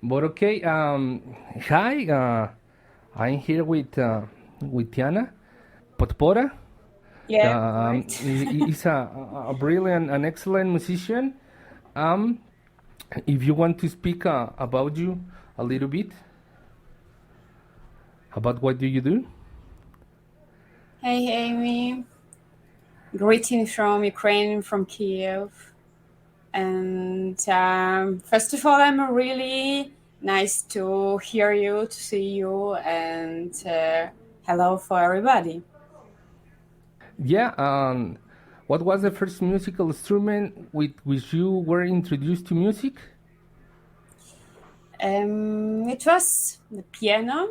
But okay, hi, I'm here with Tiana Podpora. Yeah, right. He's a brilliant, an excellent musician. Um, if you want to speak about you a little bit, about what do you do? Hey, Amy. Greeting from Ukraine, from Kiev. And first of all, I'm really nice to hear you, to see you, and hello for everybody. Yeah. What was the first musical instrument with which you were introduced to music? It was the piano,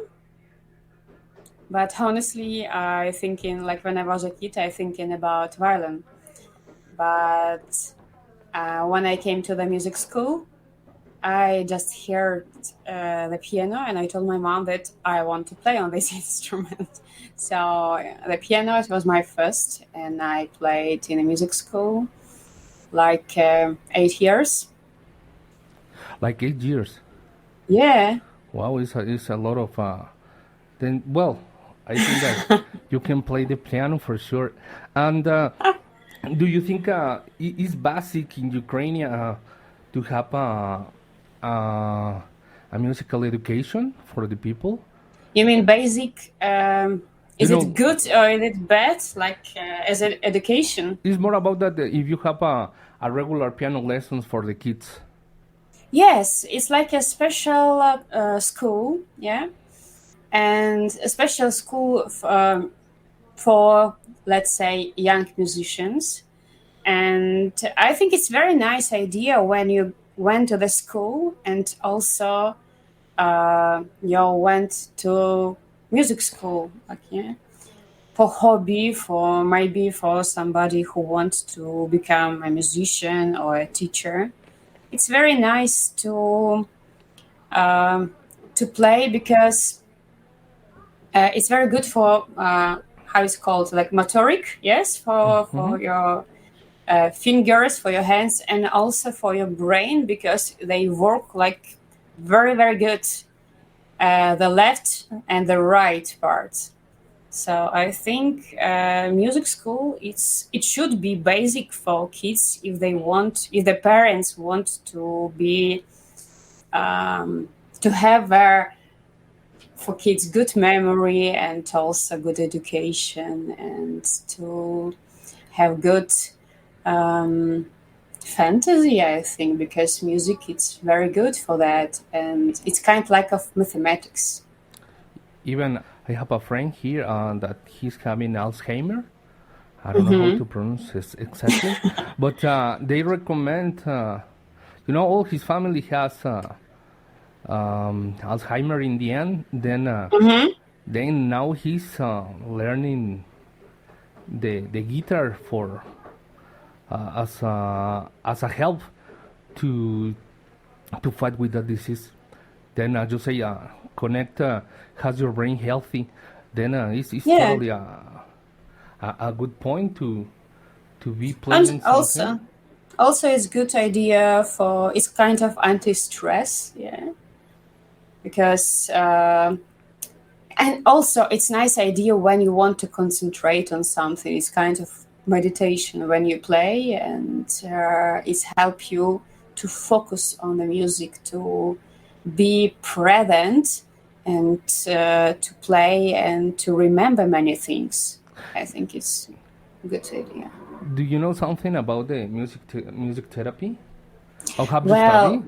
but honestly, I thinking like when I was a kid, I thinking about violin. But when I came to the music school, I just heard the piano and I told my mom that I want to play on this instrument. So the piano it was my first, and I played in a music school like 8 years. Like 8 years. Yeah. Wow, it's a lot of. Then well, I think that you can play the piano for sure. And do you think it's basic in Ukraine to have a musical education for the people? You mean basic? You Is it know, good or is it bad? Like as an education? it's more about that if you have a regular piano lessons for the kids. Yes, it's like a special school. Yeah, and a special school for let's say young musicians. And I think it's very nice idea when you went to the school and also you went to music school, like yeah, for hobby, for maybe for somebody who wants to become a musician or a teacher. It's very nice um, to play because it's very good for how it's called, like motoric, yes, Hmm. for your fingers, for your hands, and also for your brain because they work like very, very good, the left and the right part. So I think music school it should be basic for kids if they want, if the parents want to be to have for kids good memory and also good education and to have good um, fantasy, I think, because music it's very good for that, and it's kind of like of mathematics. Even I have a friend here that he's having Alzheimer. I don't know how Hmm. to pronounce this exactly, but they recommend. All his family has Alzheimer in the end. Hmm. Then now he's learning the guitar for as a help to to fight with the disease. Then you say connect has your brain healthy. Then it's Yeah, totally a good point to be and playing something. also it's good idea for it's kind of anti-stress, yeah, because and also it's nice idea when you want to concentrate on something. It's kind of meditation when you play, and it's help you to focus on the music, to be present, and to play and to remember many things. I think it's a good idea. Do you know something about the music therapy? Or have you Well, studied?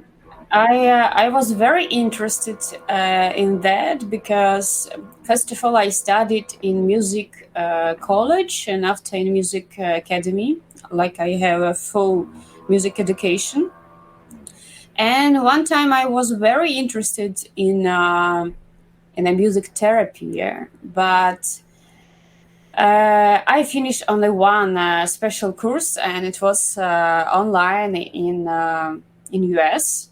I was very interested in that because first of all I studied in music college and after in music academy, like I have a full music education. And one time I was very interested in a music therapy, yeah, but I finished only one special course, and it was online in US.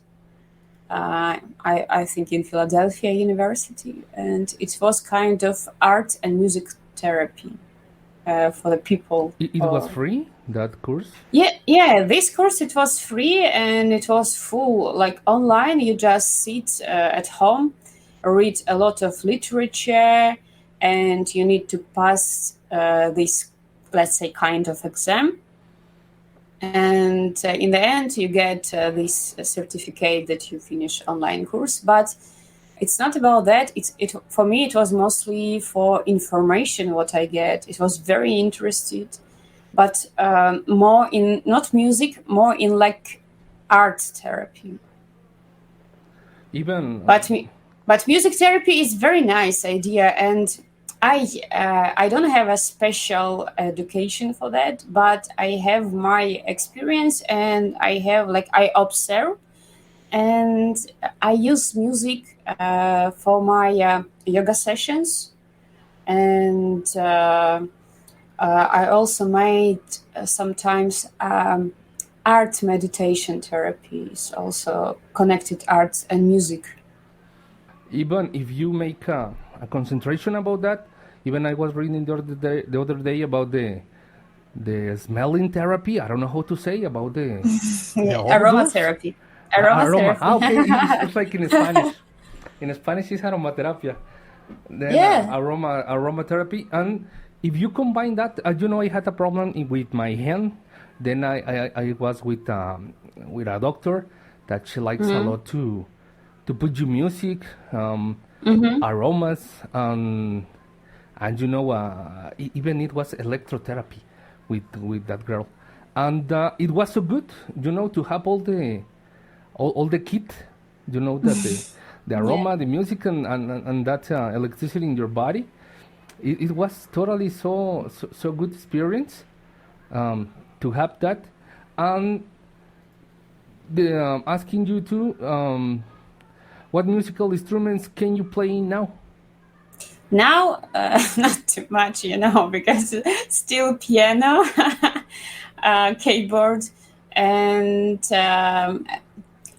I think in Philadelphia University, and it was kind of art and music therapy for the people. It was free. that course? Yeah. This course, it was free and it was full, like online. You just sit at home, read a lot of literature, and you need to pass this, let's say, kind of exam. And in the end, you get this certificate that you finish online course. But it's not about that. It for me. It was mostly for information. What I get, it was very interested, but more in not music, more in like art therapy. Even But music therapy is very nice idea, and I don't have a special education for that, but I have my experience, and I have like I observe, and I use music for my yoga sessions, and I also made sometimes art meditation therapies, also connected arts and music. even if you make a concentration about that, even I was reading the other day about the smelling therapy. I don't know how to say about the odors. Aromatherapy. Aroma. Ah, Aromatherapy. okay. It's like in Spanish. In Spanish, it's aromaterapia. Then Yeah. aromatherapy, and if you combine that, you know, I had a problem with my hand. Then I was with a doctor that she likes a lot to put you music, aromas, and you know, even it was electrotherapy with that girl, and it was so good, you know, to have all the kit, you know, that the Yeah. aroma, the music, and that electricity in your body. It was totally so good experience to have that, and asking you to what musical instruments can you play now? Now, not too much, because still piano, keyboard, and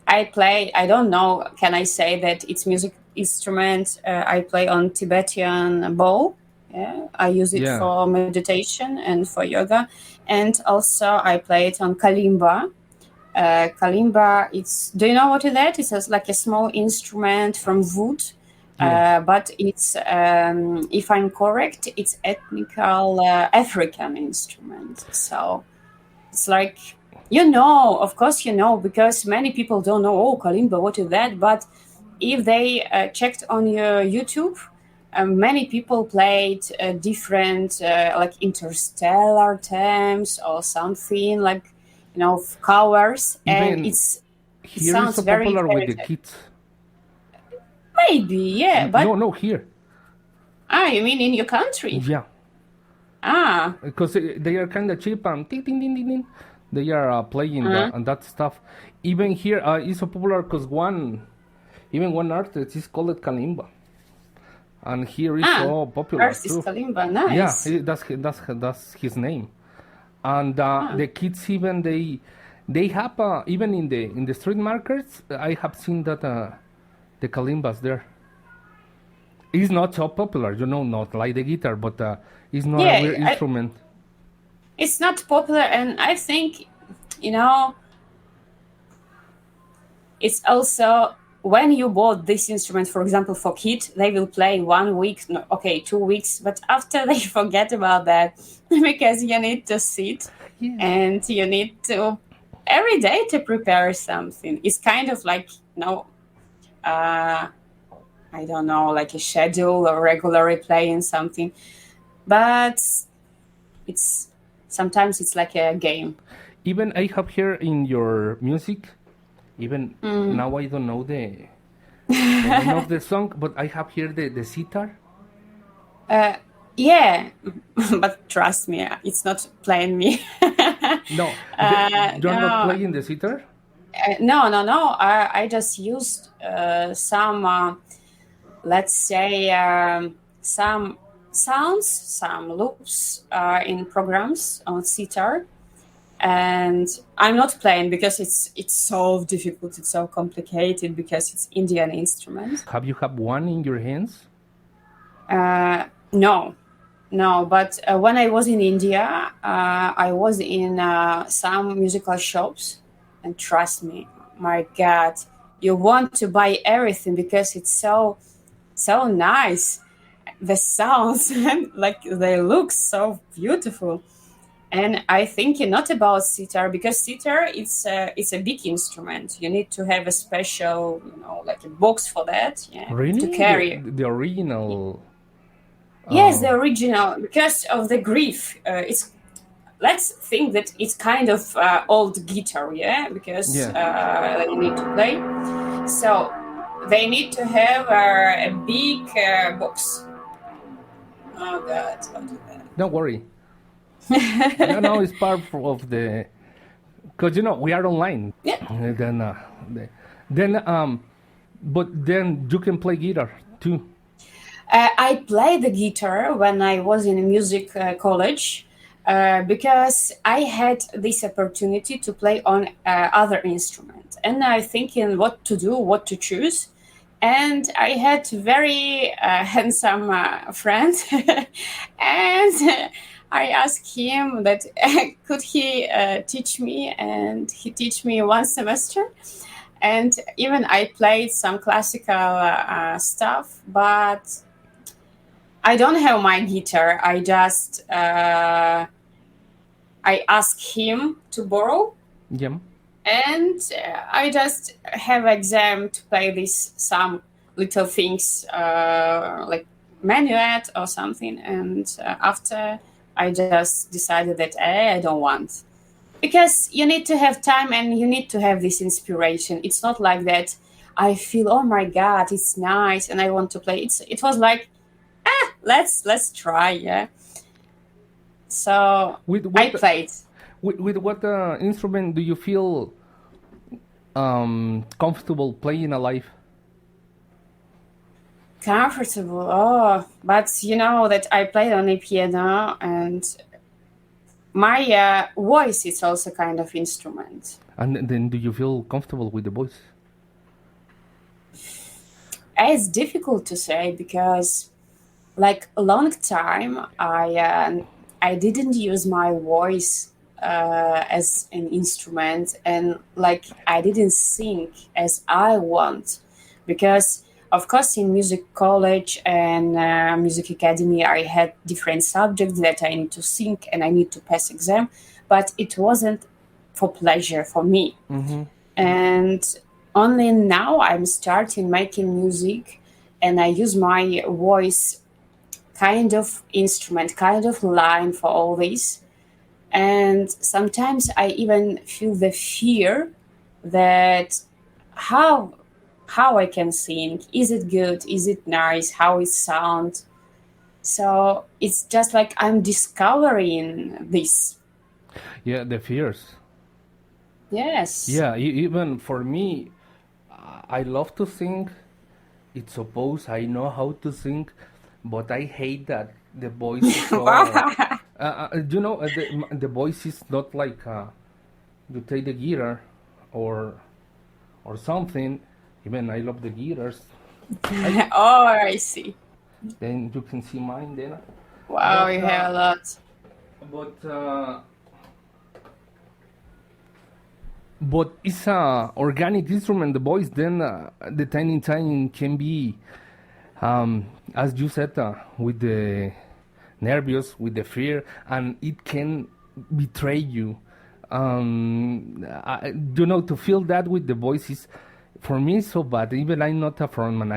I play. I don't know. Can I say that it's music instrument? I play on Tibetan bowl. Yeah, I use it Yeah, for meditation and for yoga, and also I play it on kalimba. Kalimba, it's, do you know what is that? It's just like a small instrument from wood, yeah. but it's, if I'm correct, it's ethnical African instrument. So it's like, of course, because many people don't know, oh, kalimba, what is that? But if they checked on your YouTube, many people played different, like interstellar themes or something like, covers, and Even it here is sounds so very popular with very the kids. maybe, yeah, No, but no, here. you mean in your country? Yeah, Ah, because they are kind of cheap and ding, ding, ding, ding, ding. They are playing uh, and that stuff. Even here, it's so popular because even one artist is called Kalimba, and here is ah, so popular Earth is too. kalimba, Yeah, nice. that's his name. And Ah, the kids even they have even in the street markets. I have seen that the kalimbas there. It's not so popular, you know, not like the guitar, but it's not a yeah, weird instrument. it's not popular, and I think, you know it's also when you bought this instrument, for example, for kids, they will play 1 week, no, okay, 2 weeks, but after they forget about that because you need to sit Yeah. and you need to every day to prepare something. It's kind of like, uh, I don't know, like a schedule or regularly playing something, but it's sometimes it's like a game. Even I have here in your music. Even now I don't know the name of the song, but I have here the sitar. Yeah, but trust me, it's not playing me. No, you're not No, playing the sitar. no. I just used some, let's say, some sounds, some loops in programs on sitar, and I'm not playing because it's so difficult, it's so complicated because it's Indian instrument. Have you have one in your hands? No, No, but when I was in India, I was in some musical shops, and trust me, my God, you want to buy everything because it's so nice. The sounds and like they look so beautiful. And I think not about sitar because sitar it's a big instrument. You need to have a special, like a box for that, yeah, to Really? carry. The original. Yes, Uh, the original because of the grief. It's let's think that it's kind of old guitar, yeah, because yeah. they need to play. So they need to have a big box. Oh God, don't do Don't worry. No, that. no, it's part of the. Because we are online. Yeah. Then, the, then but then you can play guitar too. I played the guitar when I was in a music college because I had this opportunity to play on other instruments, and I thinking what to do, what to choose, and I had very handsome friend, and I asked him that could he teach me, and he teach me one semester, and even I played some classical stuff, but I don't have my guitar. I ask him to borrow, Yeah. and I just have exam to play this some little things like minuet or something. And after I just decided that I don't want because you need to have time and you need to have this inspiration. It's not like that. I feel oh my god, it's nice and I want to play. It was like let's try, yeah. So With I what played. with what instrument do you feel comfortable playing alive? Comfortable. Oh, but you know that I played on a piano, and my voice is also kind of instrument. And then do you feel comfortable with the voice? It's difficult to say because, like a long time, I didn't use my voice as an instrument, and like I didn't sing as I want, because of course in music college and music academy I had different subjects that I need to sing and I need to pass exam, but it wasn't for pleasure for me. Mm-hmm. And only now I'm starting making music and I use my voice kind of instrument, kind of line for all this. And sometimes I even feel the fear that how how I can sing. Is it good? Is it nice? How it sounds? So it's just like I'm discovering this. Yeah, the fears. Yes. Yeah, even for me, I love to sing. It's suppose I know how to sing, but I hate that the voice is so. The voice is not like you take the guitar or or something. Even I love the guitars. I Oh, I see. then you can see mine then. Wow, But you have a lot. but but it's a organic instrument. The voice then the tiny tiny can be as you said with the nervous with the fear and it can betray you. To feel that with the voices for me is so bad. Even I'm not a frontman.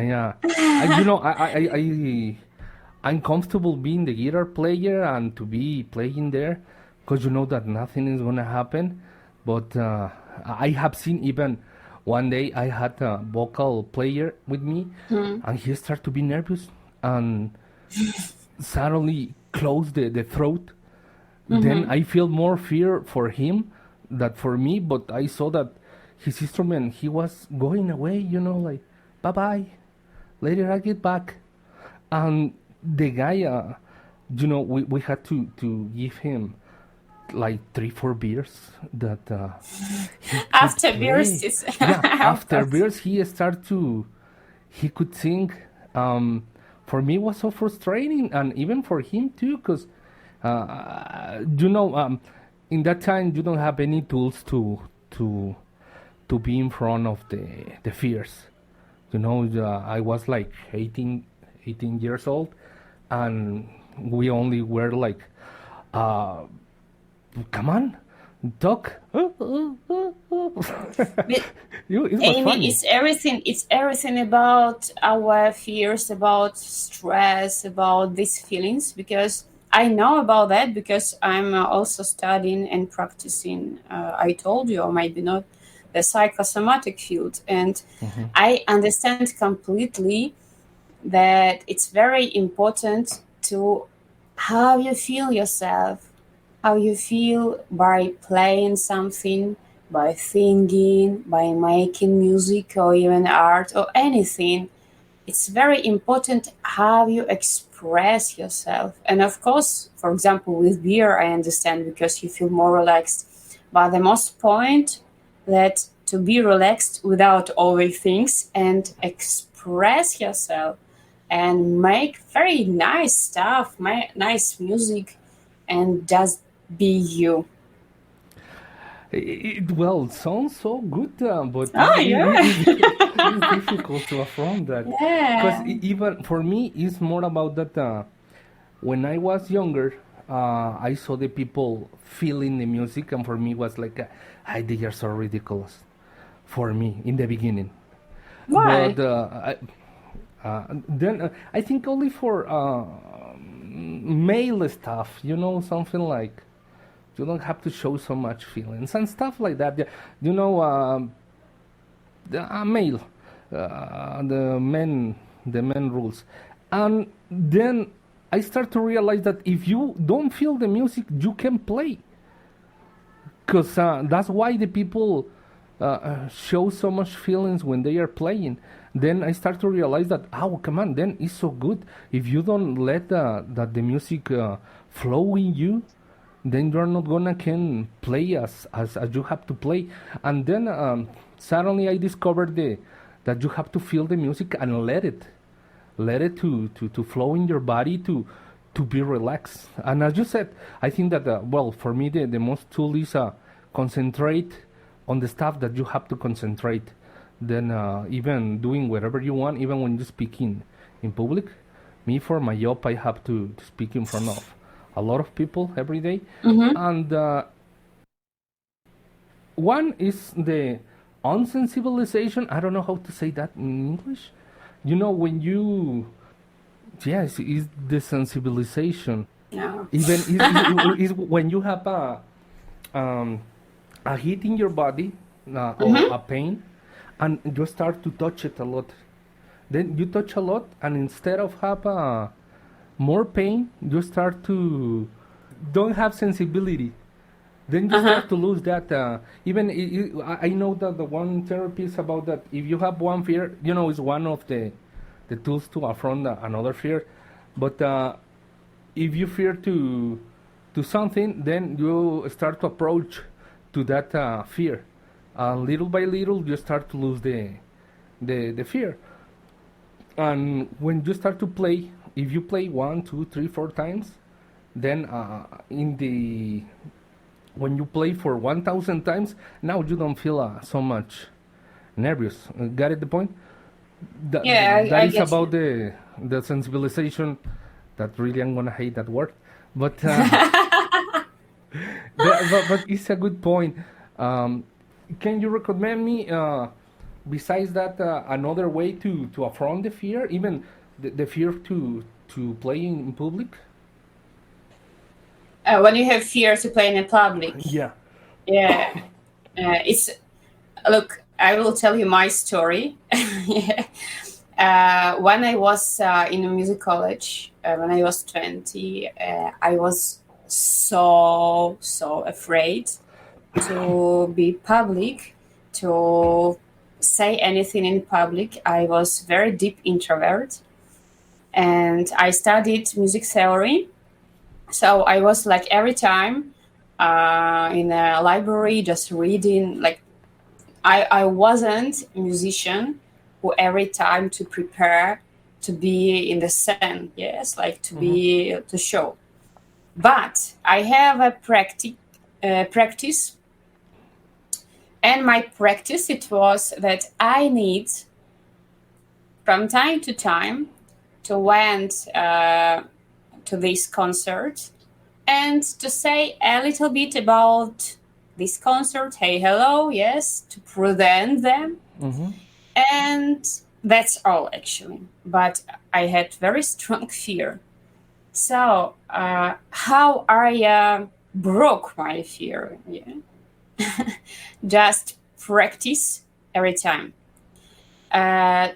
I'm comfortable being the guitar player and to be playing there because you know that nothing is gonna happen. But I have seen even one day I had a vocal player with me, and he started to be nervous and suddenly closed the throat. Then I feel more fear for him than for me. But I saw that his instrument he was going away. Like bye bye. Later I get back. And the guy, we had to give him like 3-4 beers that he could After beers, play. it's Yeah, of after course. beers he could sing um, for me it was so frustrating, and even for him too, because you know, in that time you don't have any tools to to be in front of the fears. You know, I was like 18 years old, and we only were like, uh, come on, talk. But It was Amy, funny. it's everything about our fears, about stress, about these feelings, because I know about that because I'm also studying and practicing, I told you, or maybe not, the psychosomatic field. And Hmm. I understand completely that it's very important to how you feel yourself, how you feel by playing something, by singing, by making music or even art or anything. It's very important how you express yourself. And of course, for example, with beer, I understand because you feel more relaxed. But the most point that to be relaxed without overthink and express yourself and make very nice stuff, nice music, and just be you. Well, it sounds so good, but Oh yeah, it's difficult to affront that. Because yeah. even for me, it's more about that. When I was younger, I saw the people feeling the music, and for me, it was like, they are so ridiculous for me in the beginning. But Why? then I think only for male stuff, something like you don't have to show so much feelings and stuff like that. Yeah, you know, the male, the men rules, and then I start to realize that if you don't feel the music, you can play, because that's why the people show so much feelings when they are playing. Then I start to realize that, oh, come on, then it's so good if you don't let that the music flow in you, then you're not gonna can play as you have to play. And then suddenly I discovered that you have to feel the music and let it to flow in your body to be relaxed. And as you said, I think that well, for me the most tool is concentrate on the stuff that you have to concentrate. Then even doing whatever you want, even when you speak in public. Me, for my job, I have to speak in front of a lot of people every day. Mm-hmm. And one is the unsensibilization. I don't know how to say that in English. When you, yes, is the sensibilization. Yeah. Even is when you have um, a heat in your body, or Mm-hmm. a pain, and you start to touch it a lot. Then you touch a lot, and instead of have more pain, you start to don't have sensibility. Then you Uh-huh. start to lose that. Even I know that the one therapy is about that. If you have one fear, it's one of the tools to affront another fear. But if you fear to something, then you start to approach to that fear. Little by little, you start to lose the fear. And when you start to play, if you play one, two, three, 4 times, then in the when you play for 1,000 times, now you don't feel so much nervous. Got it? The point that Yeah, that I is get about you. the sensibilization. That really I'm gonna hate that word, but but it's a good point. Um, can you recommend me, besides that, another way to affront the fear, even the fear to play in public? When you have fear to play in public, Yeah. yeah, it's look. I will tell you my story. Yeah. When I was in a music college, when I was 20, I was so afraid to be public, to say anything in public. I was very deep introvert, and I studied music theory. So I was like every time in a library just reading. Like I wasn't a musician who every time to prepare to be in the sun, yes, like to be to show. But I have a practice, and my practice it was that I need from time to time to went to this concert and to say a little bit about this concert. Hey, hello, yes, to present them. And that's all actually. But I had very strong fear. So how I broke my fear? Yeah. Just practice every time.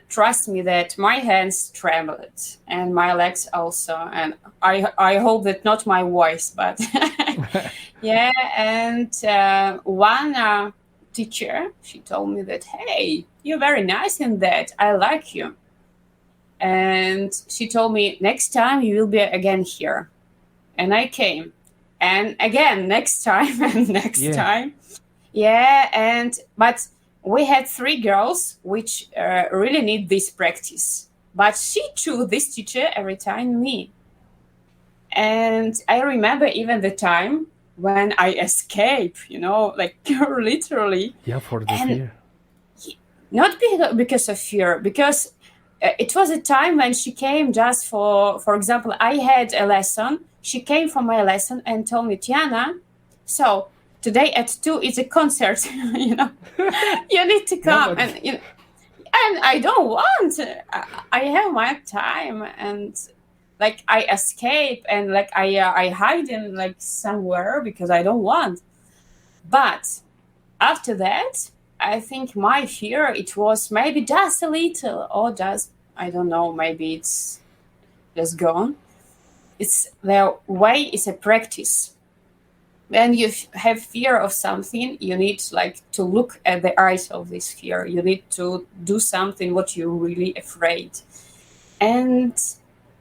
Trust me that my hands trembled and my legs also, and I hope that not my voice, but yeah. And one teacher, she told me that, hey, you're very nice in that, I like you. And she told me, next time you will be again here. And I came, and again next time and next time. Yeah. And but we had 3 girls which really need this practice, but she chose this teacher every time me. And I remember even the time when I escaped, like literally. Yeah, for the fear. Not because of fear, because it was a time when she came just for example, I had a lesson. She came for my lesson and told me, Tiana, so today at 2 is a concert, you need to come. Yeah, and I don't want. I have my time, and like I escape, and like I hide in like somewhere because I don't want. But after that, I think my fear, it was maybe just a little, or just, I don't know, maybe it's just gone. It's the way is a practice. When you have fear of something, you need like to look at the eyes of this fear. You need to do something what you're really afraid. And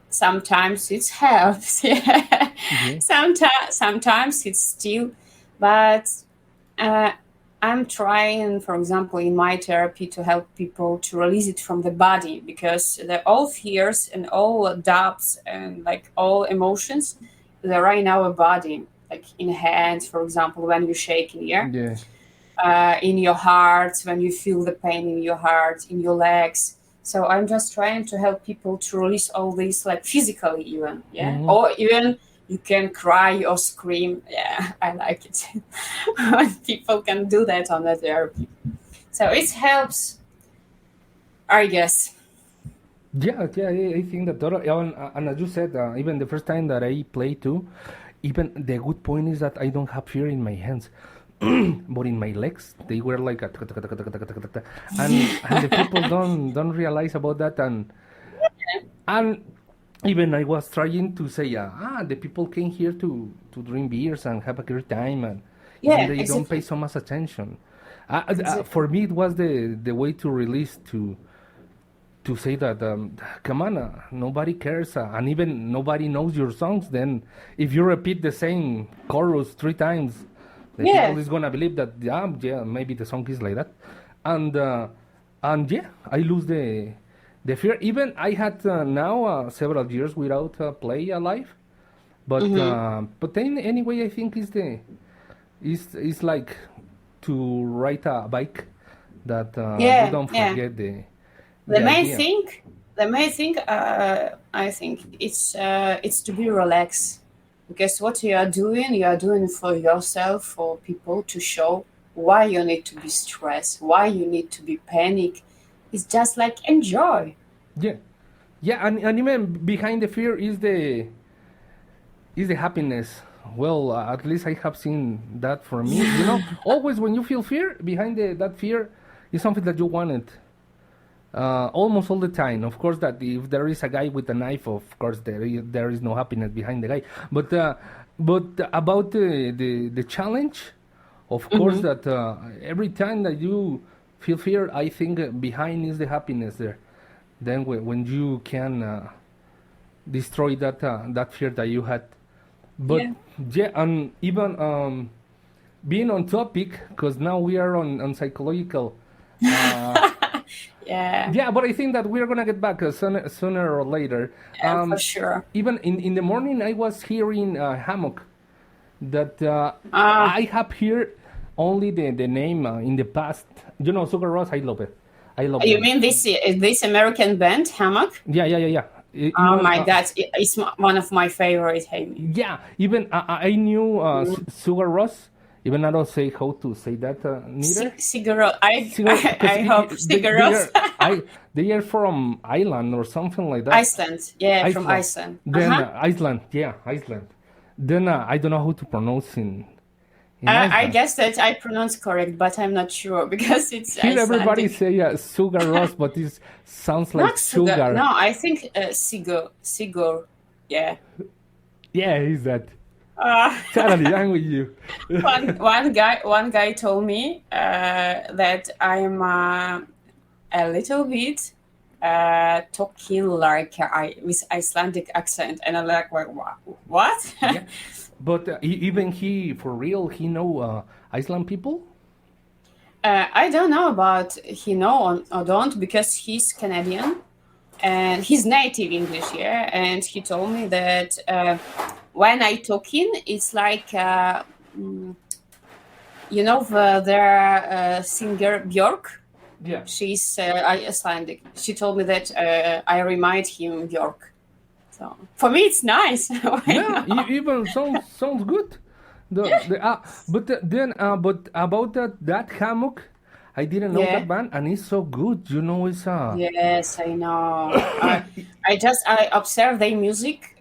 sometimes it helps. Yeah. Sometimes it's still, but I'm trying, for example, in my therapy to help people to release it from the body, because all fears and all doubts and like all emotions, they're right now a body. Like in hands, for example, when you shake in here, in your heart, when you feel the pain in your heart, in your legs. So I'm just trying to help people to release all this, like physically even, or even you can cry or scream. Yeah, I like it when people can do that on the therapy. So it helps, I guess. Yeah, I think that totally. And as you said, even the first time that I play too, even the good point is that I don't have fear in my hands, but in my legs they were like and the people don't realize about that, and even I was trying to say, the people came here to drink beers and have a great time, and even they don't pay so much attention. For me, it was the way to release, to say that, come on, nobody cares, and even nobody knows your songs. Then if you repeat the same chorus 3 times, the people is gonna believe that, maybe the song is like that. And I lose the fear. Even I had now several years without play alive, but then anyway, I think is like to ride a bike, that you don't forget the main thing, I think it's to be relaxed, because what you are doing for yourself, for people to show why you need to be stressed, why you need to be panic. It's just like enjoy. And even behind the fear is the happiness. Well, at least I have seen that for me. Always when you feel fear, behind that fear is something that you wanted. Almost all the time. Of course, that if there is a guy with a knife, of course there is no happiness behind the guy. But about the challenge, of course, that every time that you feel fear, I think behind is the happiness there. Then when you can destroy that fear that you had. But and even being on topic, because now we are on psychological. Yeah, Yeah, but I think that we're gonna get back sooner or later. for Um, sure. Even in the morning, I was hearing hammock. That Ah, I have here only the name in the past. You know, Sugar Ross. I love it. I love you them. mean this American band, Hammock? Yeah, yeah, yeah, yeah. Oh Even my God, it's one of my favorite. Amy. yeah, even I knew Mm. Sugar Ross. Even I don't say how to say that neither. Siguro, Sugar, because I hope they Siguros. are they are from Ireland or something like that. Iceland, yeah, from Iceland. Iceland. Then Uh-huh. Iceland, yeah, Iceland. Then I don't know how to pronounce in I Iceland. guess that I pronounce correct, but I'm not sure because it's Here everybody Icelandic. say Sugar Ross, but it sounds like Not sugar. sugar. No, I think Sigur. Yeah. Yeah, he's that. Uh, Totally, I'm with you. one guy told me that I'm a little bit talking like I with Icelandic accent, and I'm like, what? Yeah, but even he, for real, he know Iceland people. I don't know about he know or don't because he's Canadian and he's native English, yeah. And he told me that when I talking, it's like their singer Björk. Yeah, She's Icelandic. She told me that I remind him Björk. So for me, it's nice. Why yeah, not? even sounds good. But then but about that hammock, I didn't know Yeah. that band, and it's so good. You know, it's Yes, I know. I observe their music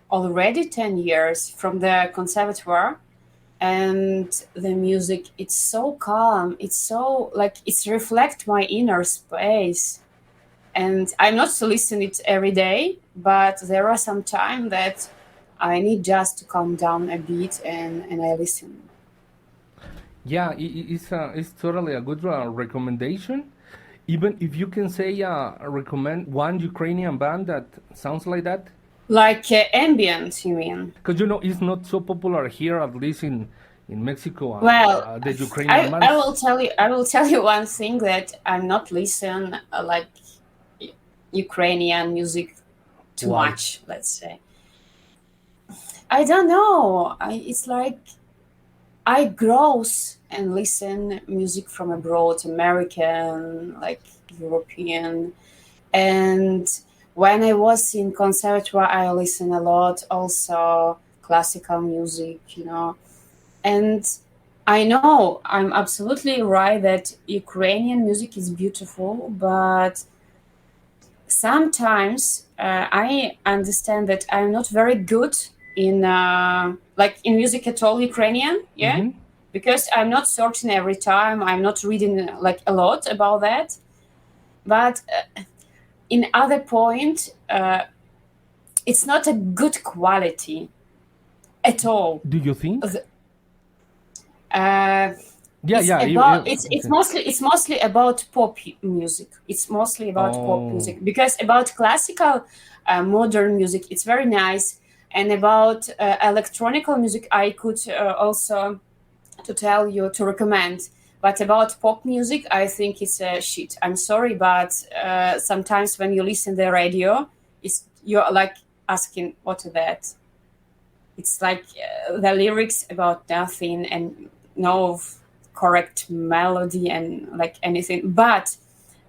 already 10 years from the conservatoire, and the music it's so calm. It's so like it's reflect my inner space. And I'm not to listen it every day, but there are some time that I need just to calm down a bit and I listen. yeah, it's totally a good recommendation. Even if you can say recommend one Ukrainian band that sounds like that, Like ambient, you mean? because you know it's not so popular here, at least in Mexico. Well, The Ukrainian I bands. will tell you one thing that I'm not listen like Ukrainian music too Why? much. Let's say I don't know. It's like I grows and listen music from abroad, American, like European. And when I was in conservatoire, I listen a lot also classical music. And I know I'm absolutely right that Ukrainian music is beautiful, but sometimes I understand that I'm not very good in like in music at all Ukrainian, yeah, Mm-hmm. because I'm not searching every time. I'm not reading like a lot about that. But in other point, it's not a good quality at all. Do you think? Uh, Yeah, it's yeah. about it's Okay. mostly about pop music. It's mostly about pop Oh, music because about classical modern music it's very nice, and about electronical music I could also to tell you to recommend. But about pop music, I think it's a shit. I'm sorry, but sometimes when you listen the radio, it's you're like asking what is that. It's like the lyrics about nothing and no correct melody and like anything. But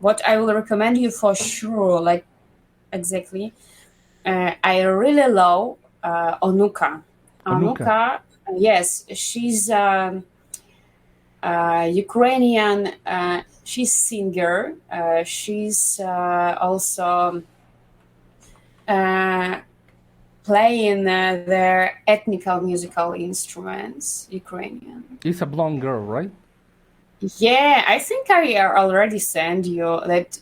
what I will recommend you for sure, like exactly, I really love Onuka. Onuka. Onuka, yes, she's Ukrainian. She's singer. She's also uh, playing their ethnical musical instruments, Ukrainian. It's a blonde girl, right? Yeah, I think I already sent you that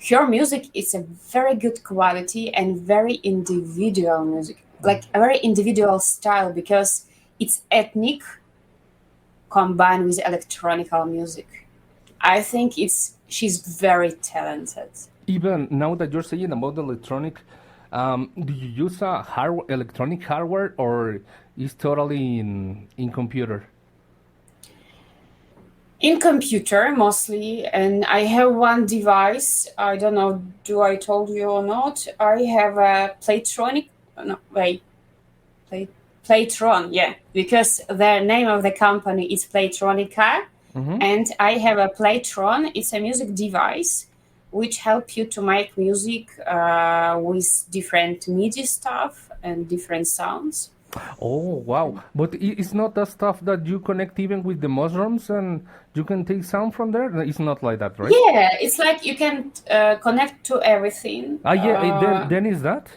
her music is a very good quality and very individual music, like a very individual style because it's ethnic combined with electronical music. I think she's very talented. Even now that you're saying about the electronic, do you use a electronic hardware, or is totally in computer? in computer mostly, and I have one device. I don't know, do I told you or not? I have a Playtronic. No, wait, Play, Playtron. Yeah, because the name of the company is Playtronica, Mm-hmm. and I have a Playtron. It's a music device which help you to make music with different MIDI stuff and different sounds. Oh, wow. But it's not the stuff that you connect even with the mushrooms and you can take sound from there? No, it's not like that, right? Yeah, it's like you can connect to everything. Ah, yeah, then is that?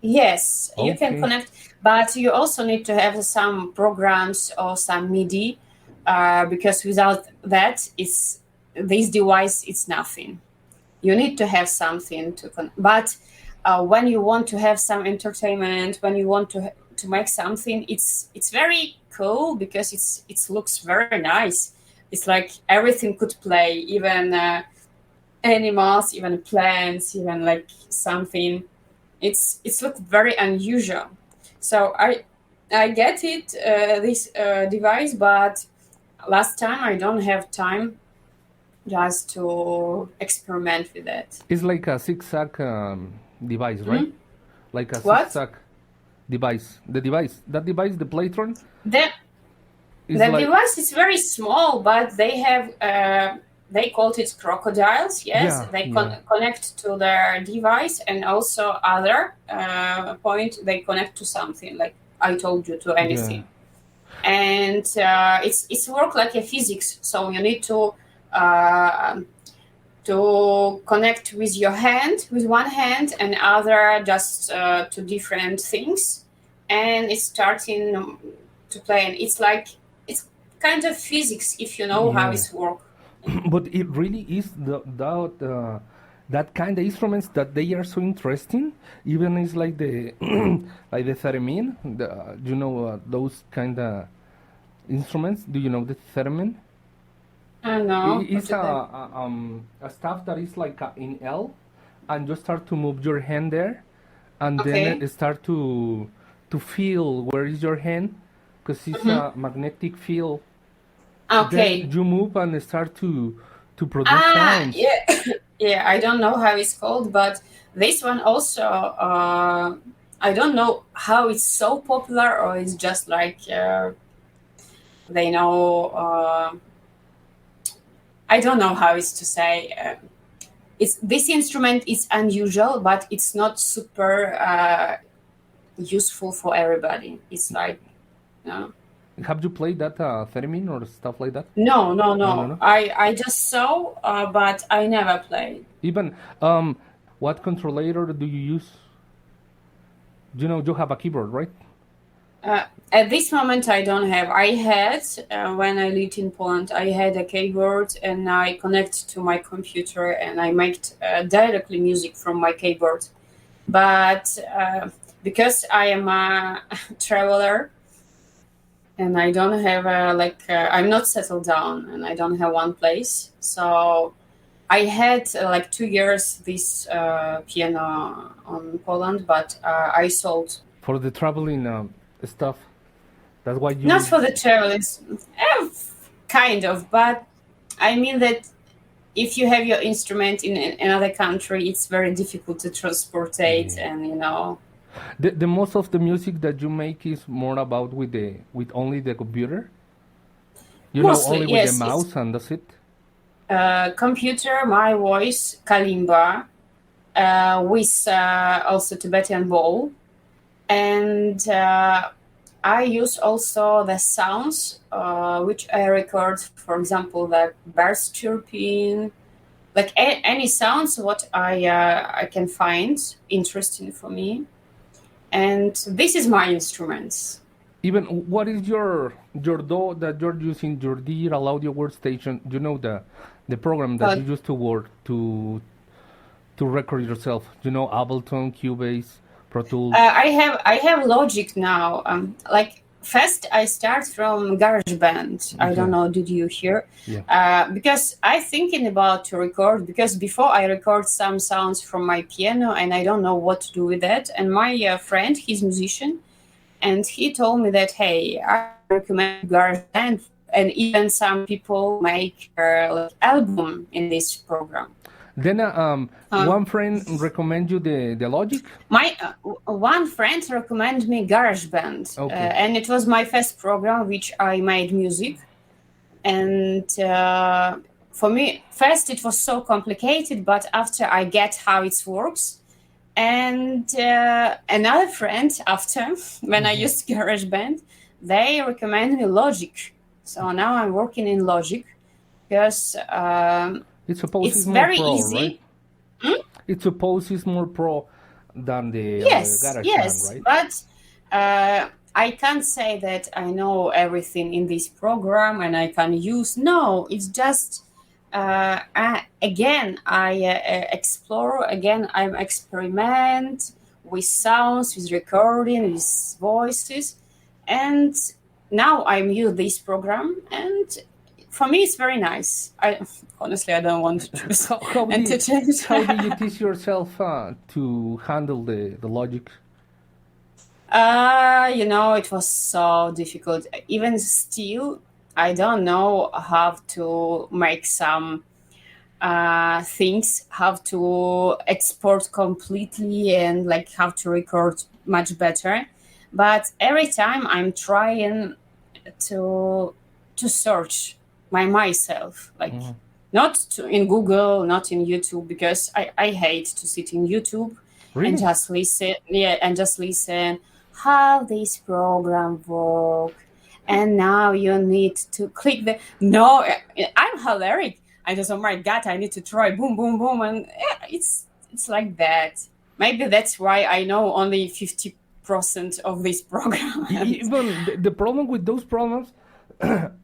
Yes, you can Okay. connect, but you also need to have some programs or some MIDI, because without that, it's this device. It's nothing. You need to have something to but when you want to have some entertainment, when you want to make something, it's very cool because it looks very nice. It's like everything could play, even animals, even plants, even like something. It's looked very unusual. So I get it, this device, but last time I don't have time just to experiment with it. It's like a zigzag device, right? Hmm? Like a What? zigzag device. That device, the Playtron, The is the like, device is very small, but they have they called it crocodiles. Yes, yeah, they yeah, connect to their device, and also other point they connect to something like I told you, to yeah. anything. And it's work like a physics. So you need uh, to connect with your hand, with one hand, and other just to different things, and it's starting to play. And it's like it's kind of physics if you know how Yeah. it's work. But it really is that kind of instruments that they are so interesting. Even it's like the like the theremin, those kind of instruments. Do you know the theremin? I don't know what It's to do. a stuff that is like in L, and you start to move your hand there, and then Okay. it start to feel where is your hand, because it's Hmm. a magnetic field. Then Okay. you move and start to produce sounds. Yeah. Yeah, I don't know how it's called, but this one also, I don't know how it's so popular, or it's just like they know. I don't know how it's to say. It's this instrument is unusual, but it's not super useful for everybody. It's like, no, Have you played that theremin or stuff like that? no, no, No, no, no. no. I just saw, but I never played. Even what controller do you use? You have a keyboard, right? At this moment, I don't have. I had when I lived in Poland, I had a keyboard, and I connect to my computer, and I make directly music from my keyboard. But because I am a traveler, and I don't have I'm not settled down, and I don't have one place, so I had like 2 years this piano on Poland, but I sold. For the traveling stuff. That's why Not you. for the travelers, kind of, but I mean that if you have your instrument in another country, it's very difficult to transport it, Yeah. and you know. The most of the music that you make is more about with only the computer. Mostly, Only with the yes, it's mouse and that's it. computer, my voice, kalimba, with also Tibetan bowl, and I use also the sounds which I record. For example, the birds chirping, like any sounds what I can find interesting for me, and this is my instruments. Even what is your DAW that you're using, your digital audio workstation? The program that you But use to work to record yourself. Ableton, Cubase, Pro Tools. I have Logic now. Like first, I start from GarageBand. I don't Yeah, know. Did you hear? yeah. Because I thinking about to record. Because before I record some sounds from my piano, and I don't know what to do with that. And my friend, he's musician, and he told me that hey, I recommend GarageBand. and even some people make like album in this program. Then Uh, one friend recommend you the Logic. my one friend recommended me GarageBand, Okay. and it was my first program which I made music. And for me, first it was so complicated, but after I get how it works, and another friend after when I used GarageBand, they recommended me Logic. So now I'm working in Logic because It supposes it's more very pro, right? easy. It supposes more pro than the Yes, GarageBand, yes, right? but I can't say that I know everything in this program and I can use. No, it's just again I explore. Again, I experiment with sounds, with recording, with voices, and now I'm use this program, and for me it's very nice. I honestly I don't want to choose How and to did change. how did you teach yourself to handle the Logic? It was so difficult. Even still, I don't know how to make some things, how to export completely, and like how to record much better. But every time I'm trying to search myself, like not in Google, not in YouTube, because I hate to sit in YouTube and Really? just listen. Yeah, and just listen how this program work. And now you need to click the no. I'm hilarious. I just, oh my god, I need to try boom, boom, boom, and it's like that. Maybe that's why I know only 50% of this program. And Even the problem with those programs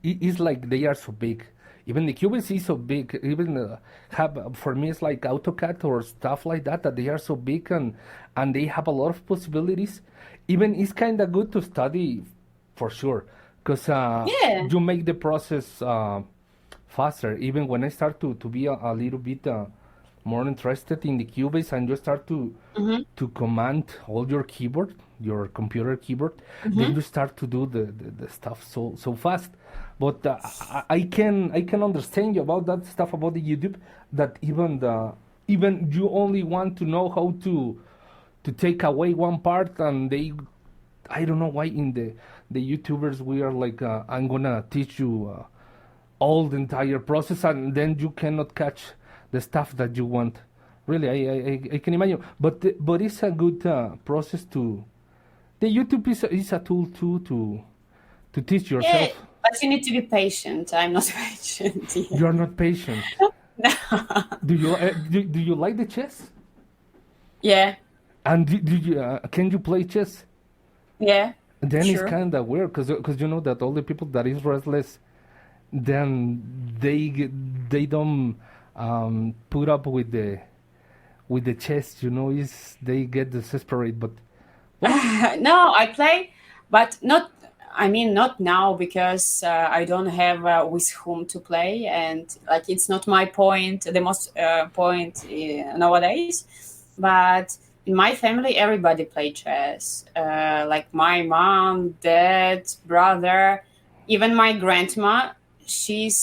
is like they are so big. Even the Cubase is so big. Even have for me it's like AutoCAD or stuff like that that they are so big and they have a lot of possibilities. Even it's kind of good to study for sure because yeah, you make the process faster. Even when I start to be a little bit more interested in the Cubase and you start to command all your keyboard, your computer keyboard, then you start to do the stuff so fast. But I can understand you about that stuff about the YouTube that even you only want to know how to take away one part and they I don't know why in the YouTubers we are like I'm gonna teach you all the entire process and then you cannot catch the stuff that you want. Really, I can imagine, but it's a good process to. The YouTube is a tool too to teach yeah, yourself. but you need to be patient. I'm not patient You yet. are not patient. Do you like the chess? Yeah, And do you can you play chess? yeah, Then it's sure. kind of weird because you know that all the people that is restless, then they don't put up with the chess. You know, is they get desperate. But well, No, I play, but not. I mean, not now because I don't have with whom to play, and like it's not my point. The most point nowadays, but in my family, everybody play chess. Like my mom, dad, brother, even my grandma. She's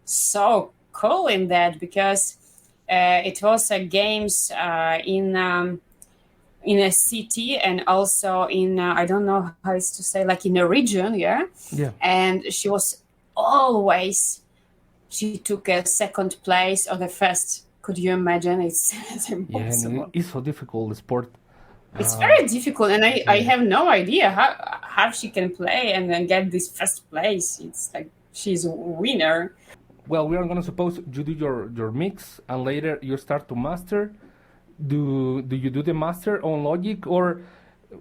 so cool in that because it was games in a city and also in I don't know how it's to say like in a region, yeah. yeah. And she was always she took a second place or the first. Could you imagine? It's Yeah, and impossible. it's so difficult the sport. It's Uh, very difficult, and I yeah. have no idea how she can play and then get this first place. It's like she's a winner. Well, we are gonna suppose you do your mix and later you start to master. Do you do the master on Logic or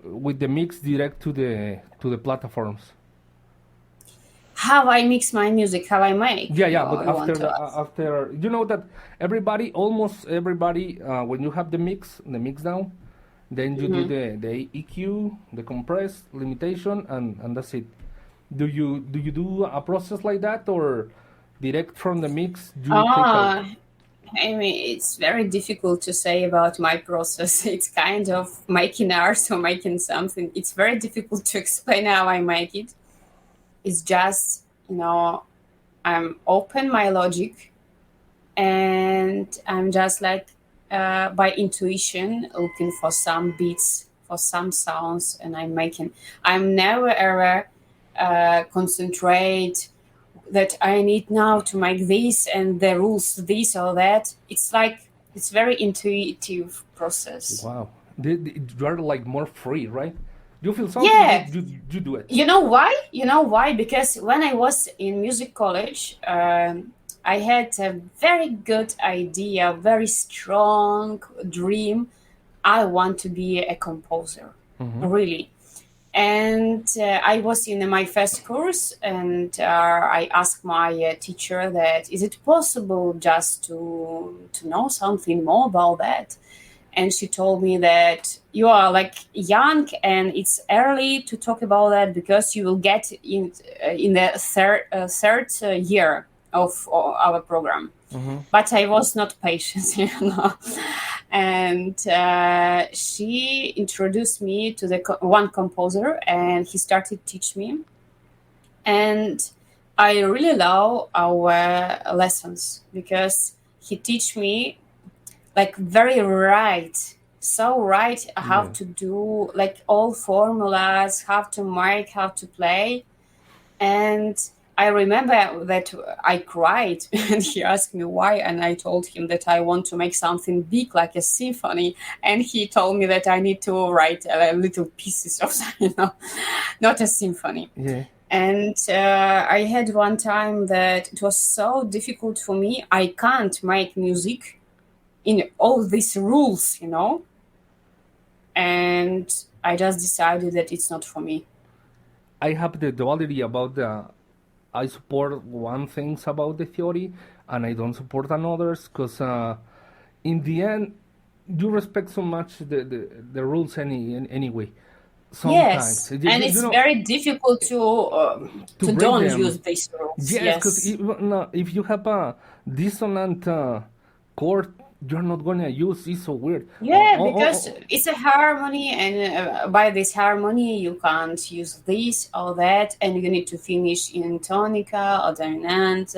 with the mix direct to the platforms? How I mix my music, how I make. Yeah, yeah. You, But you want to ask? after you know that almost everybody, when you have the mix down, then you do the EQ, the compress, limitation, and that's it. Do you do a process like that or direct from the mix you take out? Ah, I mean, it's very difficult to say about my process. It's kind of making art or making something. It's very difficult to explain how I make it. It's just you know, I'm open my logic, and I'm just like by intuition looking for some beats, for some sounds, and I'm never ever concentrate that I need now to make this and the rules this or that. It's like it's very intuitive process. Wow. You are like more free, right? You feel something, Yeah. you do it. You know why? You know why? Because when I was in music college, I had a very good idea, very strong dream. I want to be a composer, Hmm. really. And I was in my first course, and I asked my teacher that is it possible just to know something more about that? And she told me that you are like young and it's early to talk about that because you will get in the third year of our program. Hmm. But I was not patient, and she introduced me to the one composer, and he started teach me, and I really love our lessons because he teach me like very right, so right how Yeah. to do like all formulas, how to make, how to play. And I remember that I cried and he asked me why, and I told him that I want to make something big like a symphony, and he told me that I need to write little pieces of not a symphony. Yeah. And I had one time that it was so difficult for me. I can't make music in all these rules, and I just decided that it's not for me. I have the duality about the. I support one things about the theory, and I don't support another's because in the end, you respect so much the rules anyway. Sometimes Yes, and you it's know very difficult to to break don't them. use these rules. Yes, because Yes. if you have a dissonant chord, you're not gonna use. It's so weird. Yeah, because it's a harmony, and by this harmony, you can't use this or that, and you need to finish in tonica or dominant,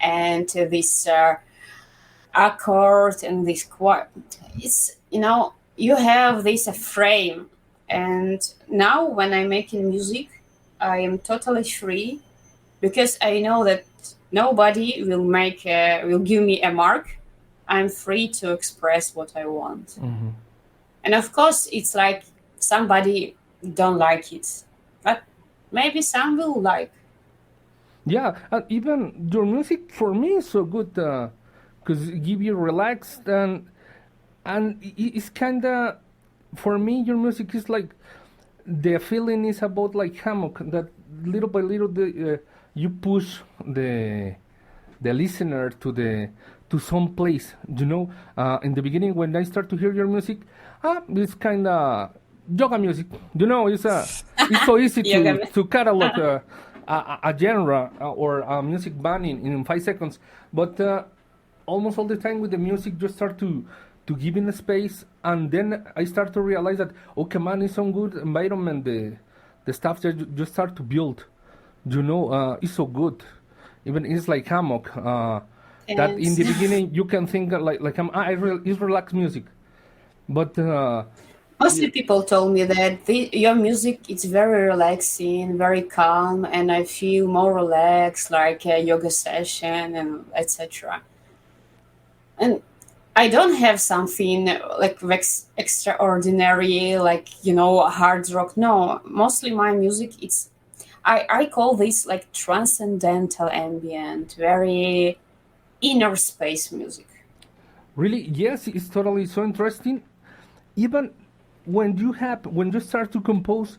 and this accord and this chord. It's you have this frame, and now when I'm making music, I am totally free because I know that nobody will give me a mark. I'm free to express what I want. Mhm. And of course, it's like somebody don't like it, but maybe some will like. Yeah, and even your music for me is so good because it give you relaxed and it's kind of for me your music is like the feeling is about like hammock that little by little you push the listener to some place. In the beginning when I start to hear your music, it's kind of yoga music. It's so easy Yoga. to catalog a genre or a music band in 5 seconds, but almost all the time with the music you start to give in space, and then I start to realize that okay man, it's some good environment, the stuff that you start to build, it's so good. Even it's like hammock, that in And the beginning you can think it's relaxed music, but yeah, mostly people told me that your music is very relaxing, very calm, and I feel more relaxed, like a yoga session and etc. And I don't have something like extraordinary, like hard rock. No, mostly my music. I call this like transcendental ambient, very inner space music. really, yes, it's totally so interesting. Even when you start to compose,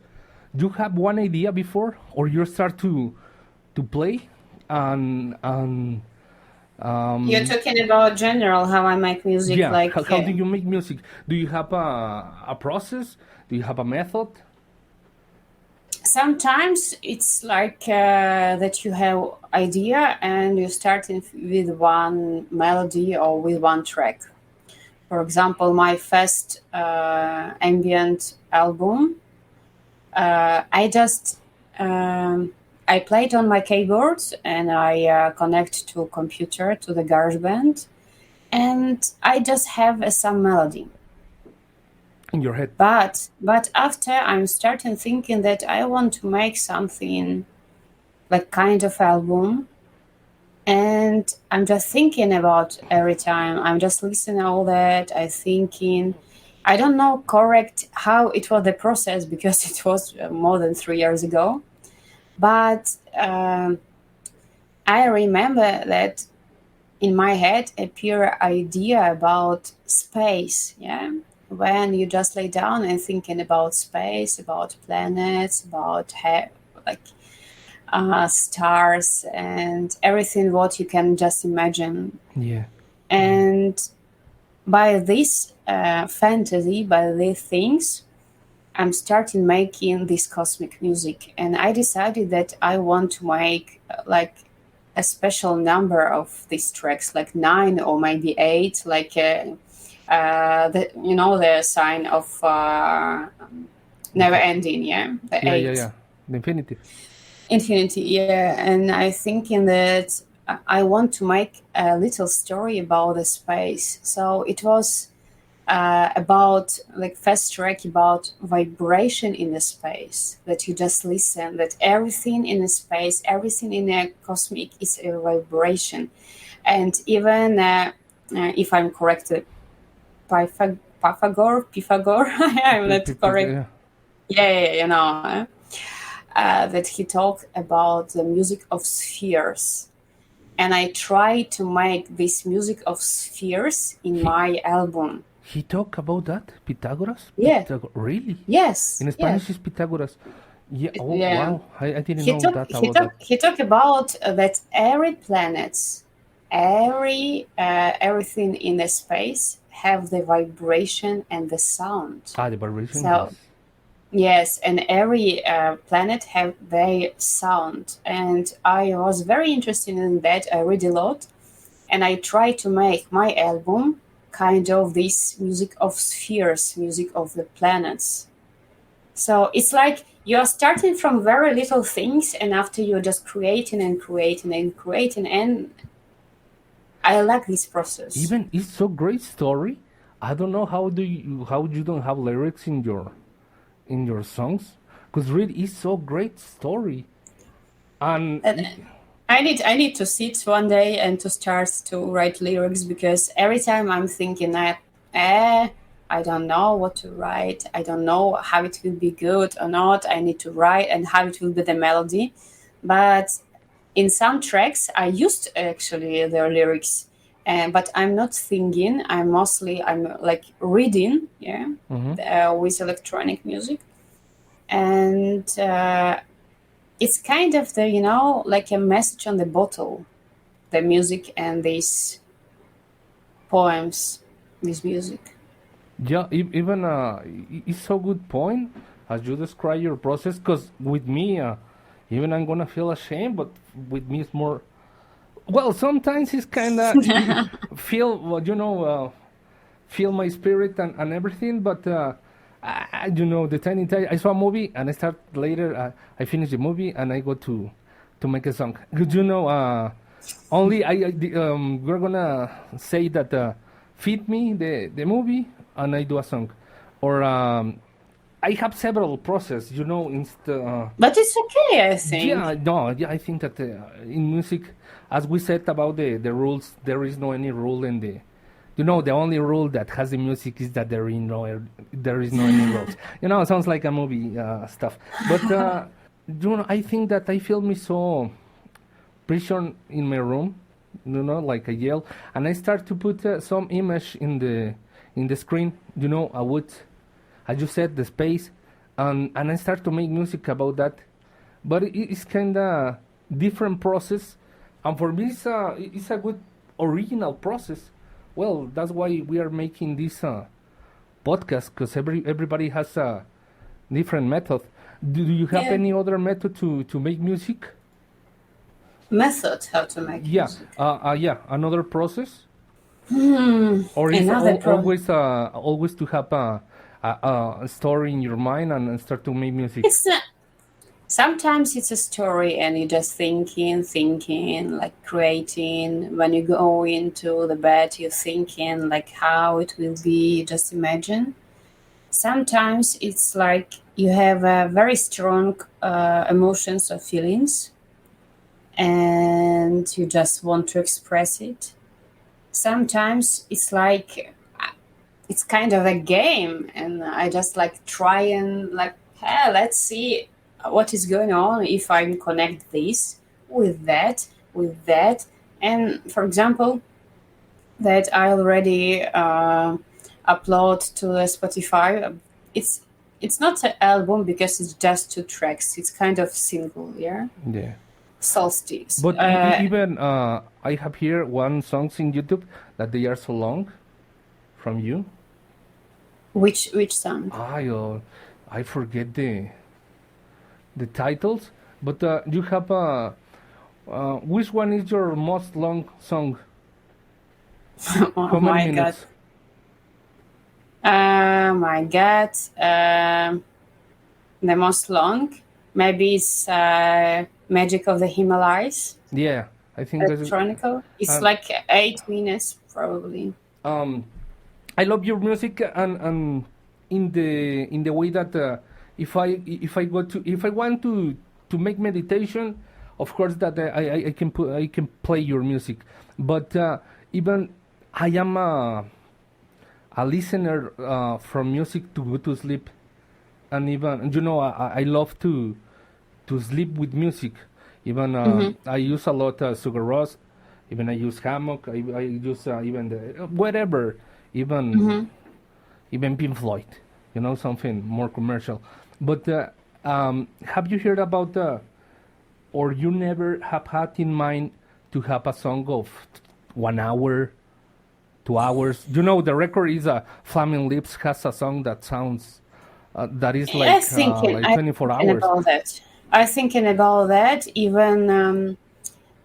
you have one idea before, or you start to play, and You're talking about general how I make music, yeah. like How do you make music? Do you have a process? Do you have a method? sometimes it's like that you have idea and you start with one melody or with one track. For example, my first ambient album, I just I play it on my keyboard and I connect to computer to the GarageBand, and I just have some melody. In your head. But after I'm starting thinking that I want to make something like kind of album, and I'm just thinking about every time I'm just listening all that I thinking. I don't know correct how it was the process because it was more than 3 years ago, but I remember that in my head appear idea about space. Yeah, when you just lay down and thinking about space, about planets, about like stars and everything what you can just imagine. Yeah. And by this fantasy, by these things, I'm starting making this cosmic music, and I decided that I want to make like a special number of these tracks, like 9 or maybe 8, like the sign of never ending, yeah, the Yeah, yeah, 8. yeah. The infinity. Infinity, yeah. And I thinking that I want to make a little story about the space. So it was about like first track about vibration in the space, that you just listen, that everything in the space, everything in the cosmic is a vibration. And even if I'm correct, Pythagore, I'm not correct. Yeah. Yeah, that he talked about the music of spheres. And I try to make this music of spheres in He my album. he talk about that? Pythagoras? Yeah. Really? Yes. In Yeah. Spanish is Pythagoras. Yeah. Oh, Yeah. wow. I didn't He know talk. that He about that. talk. He talk about that every planets, everything in the space have the vibration and the sound. Ah, the vibration, So yes. yes, and every planet have their sound, and I was very interested in that. I read a lot, and I try to make my album kind of this music of spheres, music of the planets. So it's like you're starting from very little things, and after you're just creating and creating and creating, and I like this process. Even it's so great story. I don't know how you don't have lyrics in your songs, because really it's so great story. And And I need to sit one day and to start to write lyrics, because every time I'm thinking that I don't know what to write. I don't know how it will be good or not. I need to write and how it will be the melody. But in some tracks, I used actually their lyrics, but I'm not singing. I'm like reading, yeah, mhm. with electronic music, and it's kind of the like a message on the bottle, the music and these poems, this music. Yeah, even it's so good point as you describe your process. Because with me, even I'm gonna feel ashamed, but with me it's more. Well, sometimes it's kind of feel well, feel my spirit and everything. But the tiny time I saw a movie and I start later. I finish the movie and I go to make a song. 'Cause only we're gonna say that feed me the movie and I do a song, or I have several process. But it's okay, I Yeah, think. no, yeah, I think that in music, as we said about the rules, there is no any rule in the. The only rule that has the music is that there is no any rules. It sounds like a movie stuff. But I think that I feel me so prison in my room, like a yell, and I start to put some image in the screen. I would, as you said, the space, and I start to make music about that. But it's kind of different process, and for me, it's a good original process. Well, that's why we are making this podcast, because everybody has a different method. Do you have Yeah. any other method to make music? Method how to make Yeah, music. yeah, another process, or is Another pro. always to have a story in your mind and start to make music. It's not. Sometimes it's a story and you're just thinking, like creating. When you go into the bed, you're thinking like how it will be, you just imagine. Sometimes it's like you have a very strong emotions or feelings and you just want to express it. Sometimes it's like it's kind of a game and I just like try and like, hey, let's see what is going on if I connect this with that, with that. And for example, that I already upload to the Spotify. It's it's not an album because it's just two tracks. It's kind of single, yeah. Yeah. Solstice. But even I have here one songs in YouTube that they are so long from you. Which song? I forget the titles, but you have which one is your most long song? Oh How many my god. minutes? My god. The most long. Maybe it's Magic of the Himalayas. Yeah, I think that's it. Electronical. It's And like 8 minutes probably. um, I love your music and in the way that if I want to make meditation, of course that I can I can play your music, but even I am a listener from music to go to sleep, and even you know I love to sleep with music. Even Mm-hmm. I use a lot Sugar Ross. Even I use Hammock. I use even the whatever. Even Mm-hmm. even Pink Floyd. You know something more commercial. But have you heard about or you never have had in mind to have a song of 1 hour, 2 hours? You know the record is Flaming Lips has a song that sounds that is like I 24 thinking hours. about that. I thinking about that. Even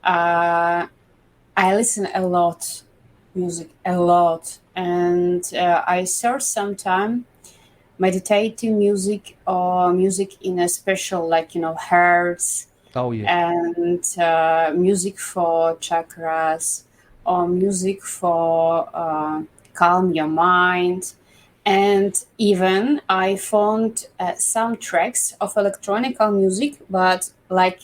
uh, I listen a lot, music a lot, and I search sometime meditative music or music in a special like hertz Oh yeah. and music for chakras or music for calm your mind. And even I found some tracks of electronical music, but like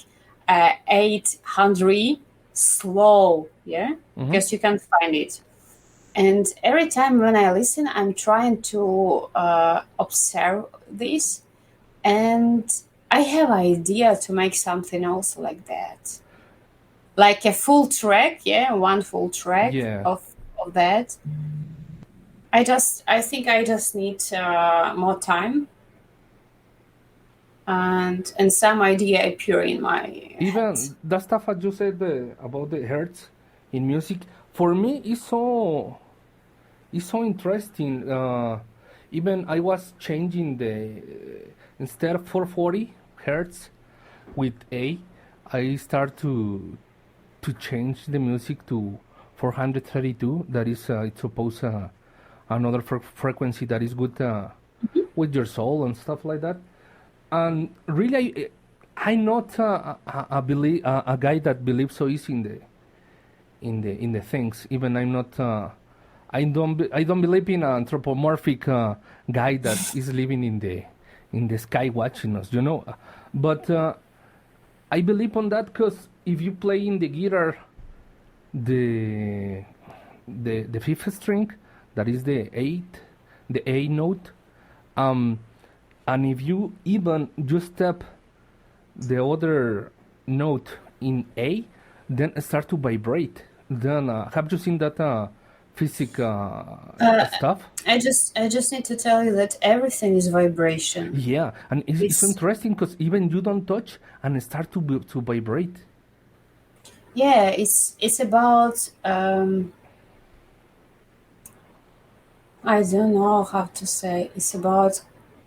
800 slow, yeah, Mm-hmm. because you can find it. And every time when I listen, I'm trying to observe this, and I have idea to make something else like that, like a full track, yeah, one full track Yeah. of that. I think I just need more time and some idea appear in my head. Even the stuff that you said about the hertz in music, for me is so interesting. Even I was changing the instead of 440 hertz with A, I start to change the music to 432. That is, it's supposed another frequency that is good with your soul and stuff like that. And really, I'm not a guy that believes so easy in the things. Even I'm not. I don't believe in an anthropomorphic guy that is living in the sky watching us. You know, but I believe on that because if you play in the guitar the the fifth string, that is the A note, um, and if you even just step the other note in A, then it start to vibrate. Then have you seen that physic Uh, stuff? I just need to tell you that everything is vibration. Yeah, and it's It's interesting because even you don't touch and it start to vibrate. yeah, it's about I don't know how to say. It's about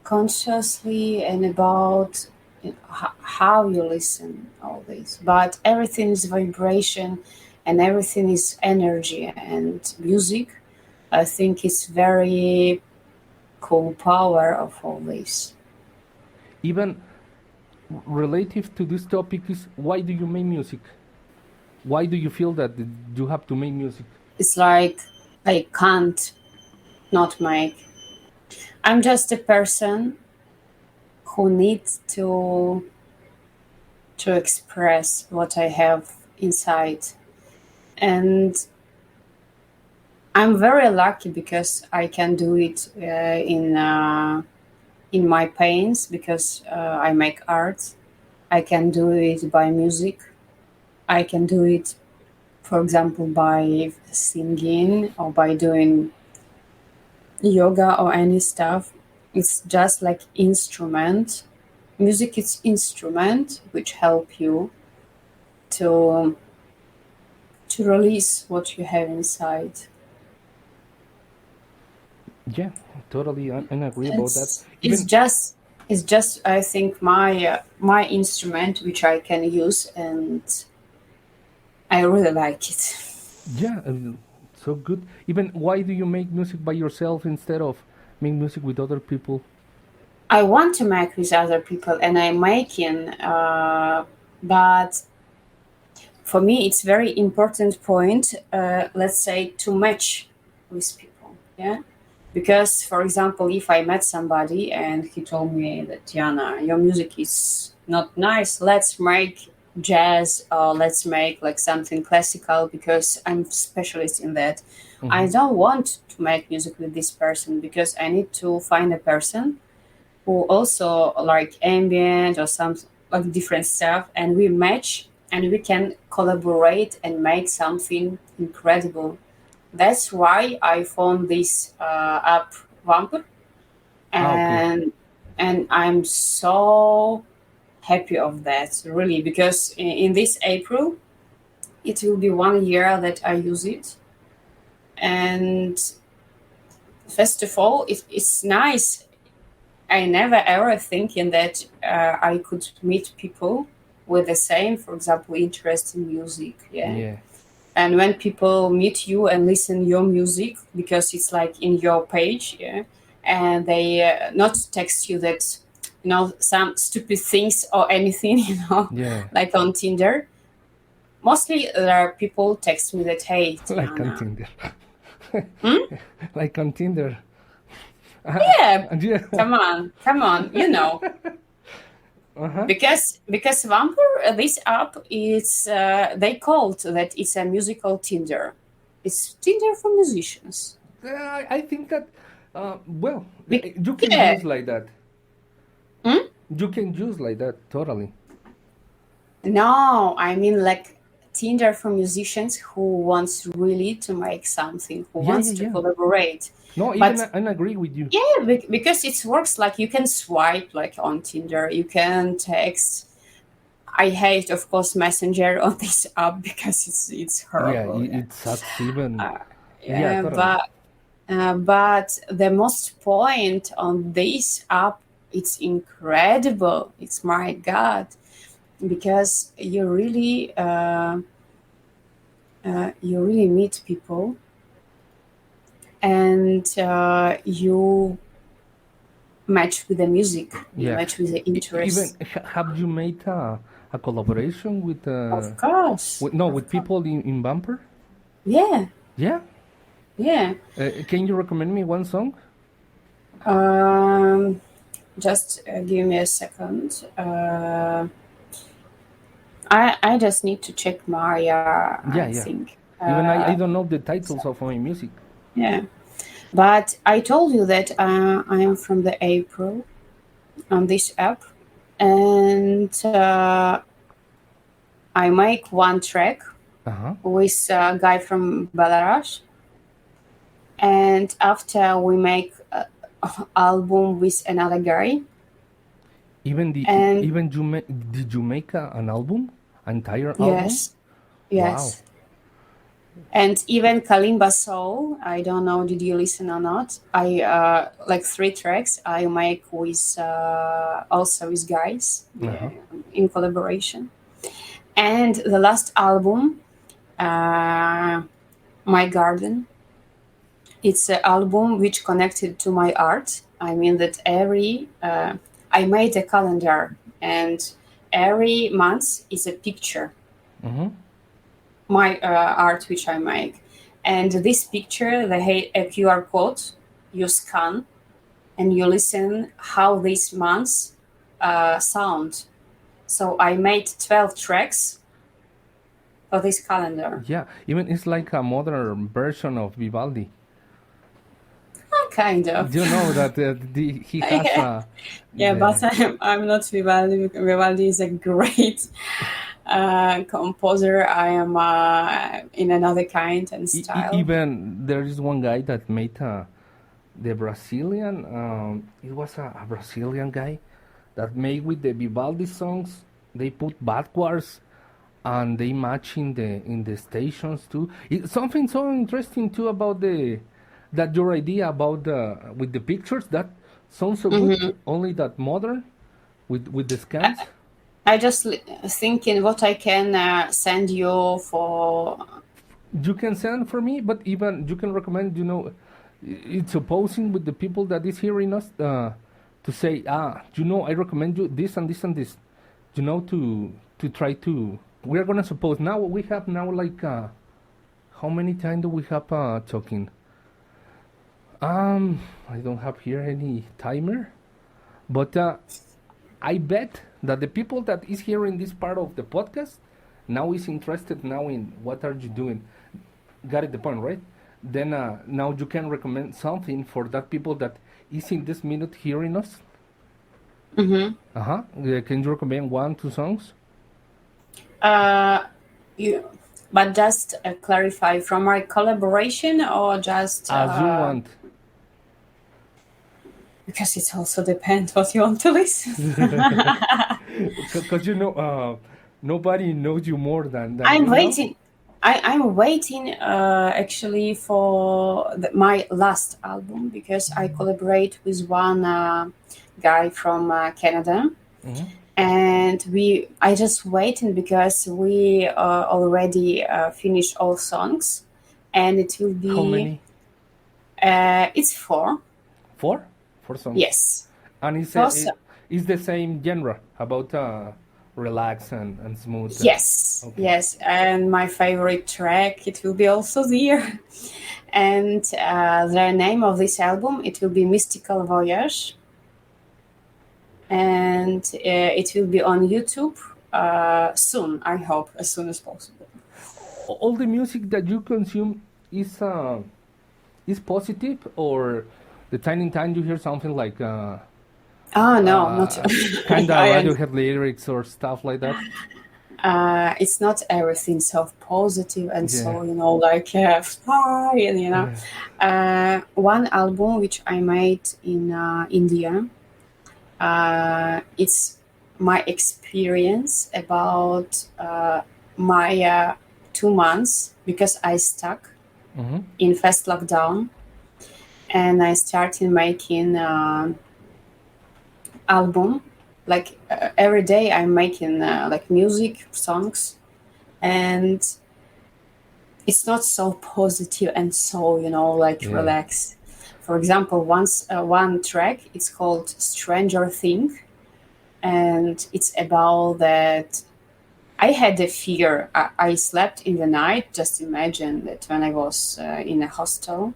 consciously and about how you listen all this. But everything is vibration, and everything is energy and music. I think it's very cool power of all this. Even relative to this topic is why do you make music? Why do you feel that you have to make music? It's like I can't not make. I'm just a person who needs to express what I have inside. And I'm very lucky because I can do it in my pains because I make art. I can do it by music. I can do it, for example, by singing or by doing yoga or any stuff. It's just like instrument. Music is instrument which help you to to release what you have inside. Yeah, totally. I agree about that. It's it's Even just it's just I think my instrument which I can use, and I really like it. yeah, so good. Even why do you make music by yourself instead of make music with other people? I want to make with other people, and I'm making, but for me it's very important point. Let's say to match with people, yeah. Because, for example, if I met somebody and he told me that Tiana, your music is not nice, let's make jazz or let's make like something classical because I'm specialist in that. I Hmm. don't want to make music with this person because I need to find a person who also like ambient or some like different stuff, and we match and we can collaborate and make something incredible. That's why I found this app Vampir, Ah, okay. and I'm so happy of that really because in this April it will be 1 year that I use it, and first of all it's nice. I never ever thinking that I could meet people with the same, for example, interest in music. Yeah. Yeah, And when people meet you and listen your music because it's like in your page, yeah, and they not text you that some stupid things or anything, yeah, like on Tinder. Mostly there are people text me that, hey like on Tiana. Tinder, Hmm? like on Tinder. Yeah, Yeah. come on. Uh huh. Because Vampir, this app is they called that it's a musical Tinder. It's Tinder for musicians. I think that, well, Be- you can yeah. use like that. Hmm? You can use like that totally. No, I mean like Tinder for musicians who wants really to make something, who Yeah, wants yeah, to yeah. collaborate. No, even But I agree with you. yeah, because it works like you can swipe like on Tinder, you can text. I hate, of course, Messenger on this app because it's Yeah, horrible. Yeah, it sucks even. Yeah, yeah, totally. but the most point on this app, it's incredible. It's my God, because you really meet people, and you match with the music. You Yeah. match with the Even interests. have you made a collaboration Of course, with no of with course. people in Bumper? Yeah, Yeah. yeah. Can you recommend me one song? Um, just give me a second. I just need to check Maria, Yeah, I yeah. think. Even I don't know the titles of my music. Yeah. But I told you that I am from the April on this app, and I make one track Uh huh. with a guy from Belarus, and after we make a album with another guy, and Even did you make an album, entire album? yes, Wow. yes. And even Kalimba Soul, I don't know, did you listen or not? I like 3 tracks I make with also with guys, Uh yeah, huh. in collaboration. And the last album, uh, My Garden, it's an album which connected to my art. I mean that I made a calendar, and every month is a picture, Mm-hmm. my art which I make. And this picture, they have a QR code, you scan and you listen how these months sound. So I made 12 tracks for this calendar. Yeah, even it's like a modern version of Vivaldi. Kind of. Do you know that he has Yeah, yeah, but the I'm not Vivaldi. Vivaldi is a great composer. I am in another kind and style. even there is one guy that made the Brazilian. It was a Brazilian guy that made with the Vivaldi songs. They put backwards and they match in the stations too. It's something so interesting too about the that your idea about the with the pictures that sounds so good. Hmm. Only that modern with the scans. I just thinking what I can send you for. You can send for me, but even you can recommend. You know, it's opposing with the people that is hearing us to say, you know, I recommend you this and this and this. You know, to try to. We are gonna suppose now we have now like how many times do we have talking? I don't have here any timer, but I bet that the people that is hearing this part of the podcast now is interested now in what are you doing. Got it the point, right? Then now you can recommend something for that people that is in this minute hearing us. Hmm. Uh-huh. Can you recommend one, two songs? Uh, you, but just clarify from our collaboration or just As you want. because it also depends what you want to listen. Because you know, nobody knows you more than I'm we know. waiting. I'm waiting actually for my last album because I collaborate with one guy from Canada, Hmm. and I just waiting because we already finished all songs, and it will How be many? it's four. Four? Four songs. Yes, And four. it's the same genre about relax and smooth. Yes, Okay. yes, and my favorite track it will be also there, and the name of this album it will be Mystical Voyage, and it will be on YouTube soon. I hope as soon as possible. All the music that you consume is positive, or the time in time you hear something like Oh no, not. kind of I Radiohead lyrics or stuff like that. it's not everything so positive and Yeah. so like fly and one album which I made in India. It's my experience about my 2 months because I stuck Mm-hmm. in first lockdown and I started making album like every day I'm making like music songs and it's not so positive and so like Yeah. relaxed. For example, once one track it's called Stranger Thing and it's about that I had a fear. I slept in the night. Just imagine that when I was in a hostel,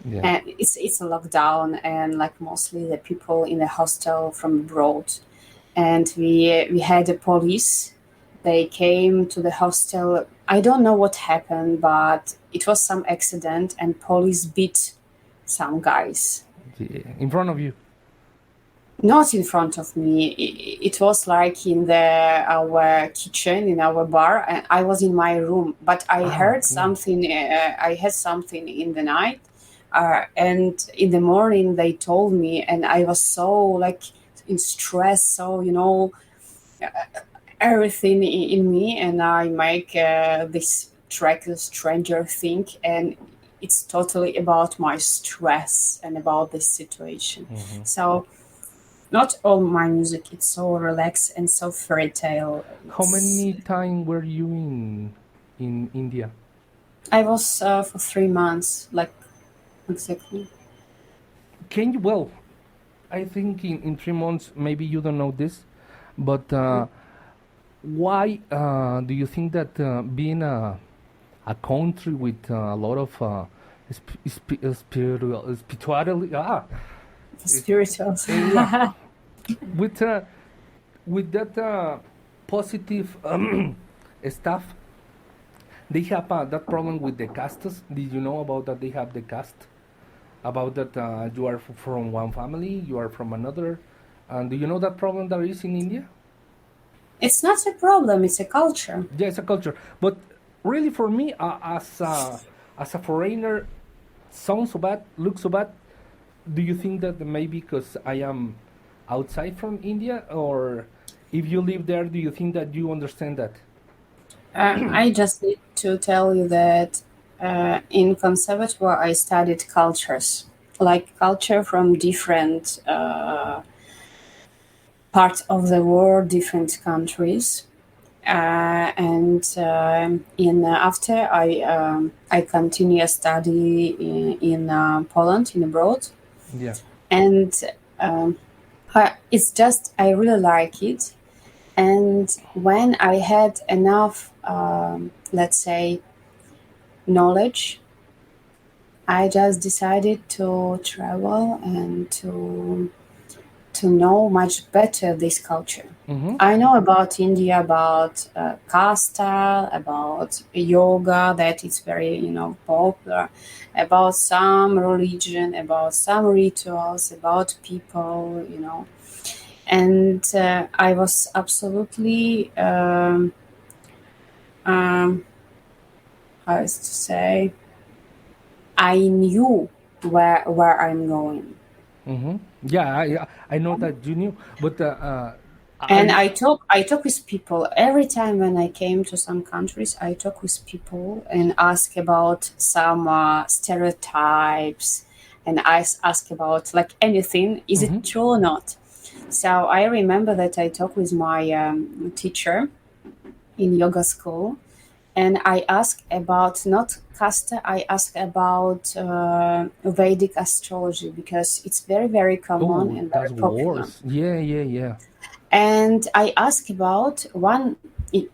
Yeah. and it's a lockdown, and like mostly the people in the hostel from abroad, and we had the police. They came to the hostel. I don't know what happened, but it was some accident, and police beat some guys. Yeah. In front of you. Not in front of me. It was like in our kitchen, in our bar. And I was in my room, but I heard Okay. something. I had something in the night, and in the morning they told me, and I was so like in stress. So everything in me, and I make this track, the Stranger Thing, and it's totally about my stress and about this situation. Mm-hmm. So not all my music it's so relaxed and so fairy tale. How It's many time were you in India? I was for 3 months, like exactly. Can you? Well, I think in 3 months maybe you don't know this, but Why do you think that being a country with a lot of spirituality, is- Spirituals. yeah, with with that positive stuff, they have that problem with the castes. Did you know about that? They have the caste about that you are from one family, you are from another, and do you know that problem that is in India? It's not a problem, it's a culture. Yeah, it's a culture, but really for me, as a foreigner, sounds so bad, looks so bad. Do you think that maybe because I am outside from India, or if you live there, do you think that you understand that? I just need to tell you that in conservatoire I studied cultures, like culture from different parts of the world, different countries. And in after I continue a study in Poland in abroad, Yeah. and um, it's just I really like it. And when I had enough, let's say, knowledge, I just decided to travel and to know much better this culture. Mm-hmm. I know about India, about caste, about yoga, that is very, popular, about some religion, about some rituals, about people, And I was absolutely, um, how is to say, I knew where I'm going. Mm-hmm. Yeah, I know that you knew, but And I I talk with people every time when I came to some countries. I talk with people and ask about some stereotypes, and ask about like anything. Is it mm-hmm. true or not? So I remember that I talked with my teacher in yoga school, and I asked about not caste. I asked about Vedic astrology because it's very very common Oh, and very that's popular. worse. Yeah, yeah, yeah. And I asked about one i-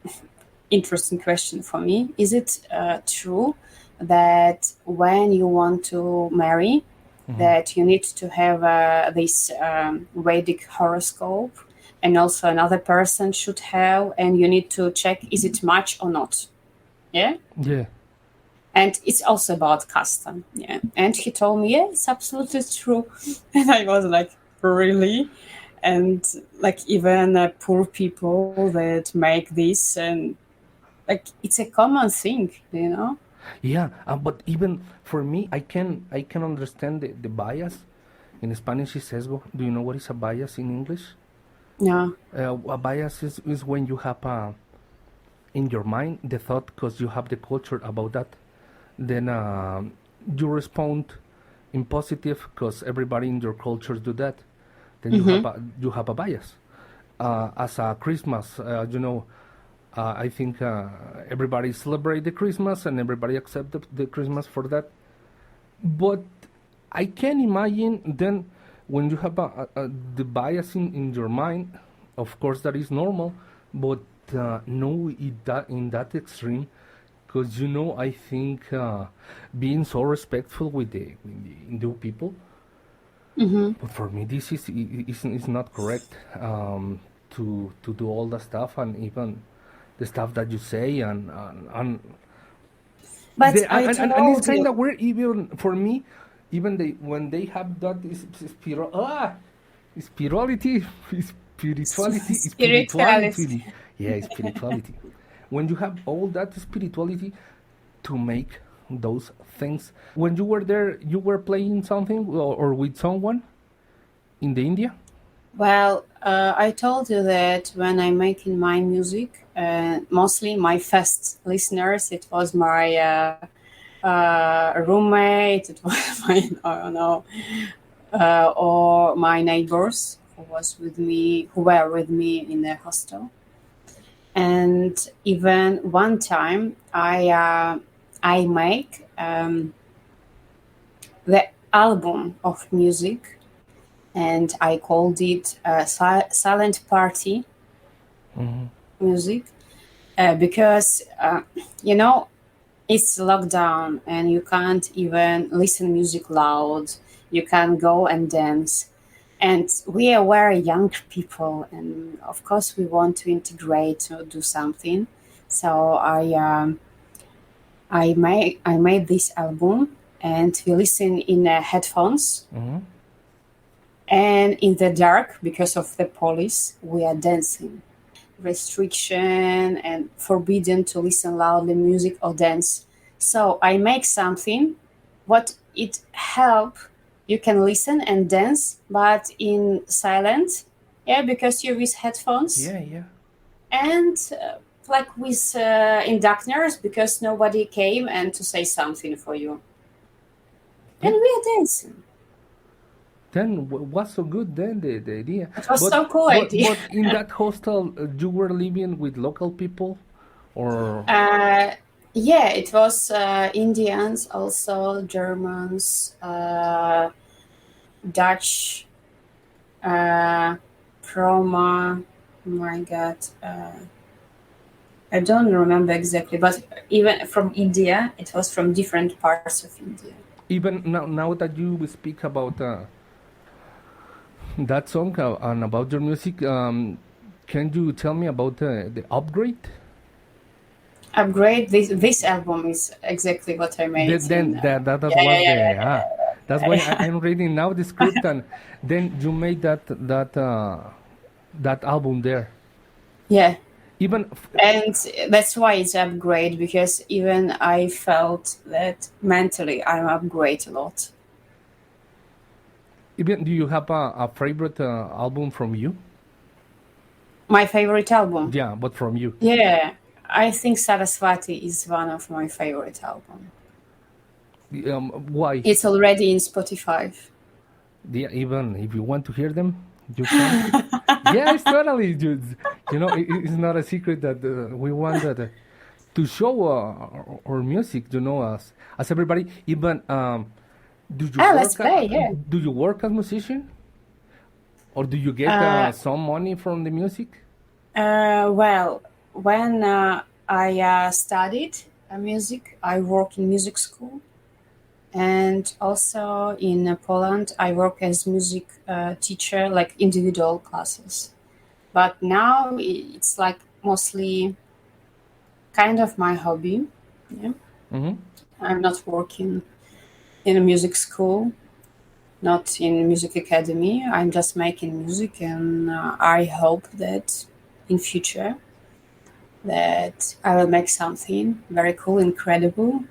interesting question for me. Is it true that when you want to marry, Mm-hmm. that you need to have this Vedic horoscope, and also another person should have, and you need to check is it match or not? Yeah. Yeah. And it's also about custom. Yeah. And he told me, yeah, it's absolutely true. And I was like, really? And like even poor people that make this, and like it's a common thing. Yeah, but even for me, I can understand the bias. In Spanish, is sesgo. Do you know what is a bias in English? Yeah. A bias is when you have in your mind the thought because you have the culture about that. Then you respond in positive because everybody in your cultures do that. Then Mm-hmm. you have a bias. As a Christmas, I think everybody celebrate the Christmas and everybody accept the Christmas for that. But I can imagine then when you have the bias in your mind, of course that is normal, but no, in that extreme, because I think being so respectful with the Hindu people, Mm-hmm. but for me this is not correct to do all the stuff and even the stuff that you say and But the, I and it's told kind you, of weird even for me, even when they have that spirituality, spirituality. spirituality, yeah, spirituality. When you have all that spirituality to make those things, when you were there, you were playing something or with someone in the India. Well, I told you that when I'm making my music, mostly my first listeners, it was my roommate, it was my, I don't know, or my neighbors who were with me in the hostel. And even one time, I make the album of music, and I called it Silent Party. music because you know it's lockdown and you can't even listen music loud. You can't go and dance. And were young people, and of course we want to integrate or do something. So I made this album, and we listen in headphones, Hmm. and in the dark because of the police we are dancing. Restriction and forbidden to listen loudly music or dance. So I make something what it help you can listen and dance but in silence, yeah, because you use headphones, Yeah, yeah. and like with in darkness because nobody came and to say something for you, and Yeah. we are dancing. Then what's so good then the idea? It was But so cool but idea. but in that hostel, you were living with local people, or uh, yeah, it was Indians, also Germans, Dutch, uh, Roma. Oh my God, I don't remember exactly, but even from India, it was from different parts of India. even now that you speak about that song and about your music, can you tell me about the upgrade? Upgrade. This album is exactly what I made in. That Yeah, was yeah, the that's why yeah, I'm reading now the script, and then you made that album there. yeah. Even And that's why it's upgrade because even I felt that mentally I'm upgrade a lot. even do you have a favorite album from you? My favorite album. Yeah, but from you. Yeah, I think Saraswati is one of my favorite album. Why? It's already in Spotify. Yeah, even if you want to hear them, you can. Yeah, it's totally. It's not a secret that we want that to show our music. As everybody. Even do you Ah, let's work? play. Yeah. Do you work as musician, or do you get Uh, some money from the music? well, when I studied music, I work in music school, and also in Poland, I work as music teacher, like individual classes. But now it's like mostly kind of my hobby. Yeah. Mm-hmm. I'm not working in a music school, not in music academy. I'm just making music, and I hope that in future that I will make something very cool, incredible,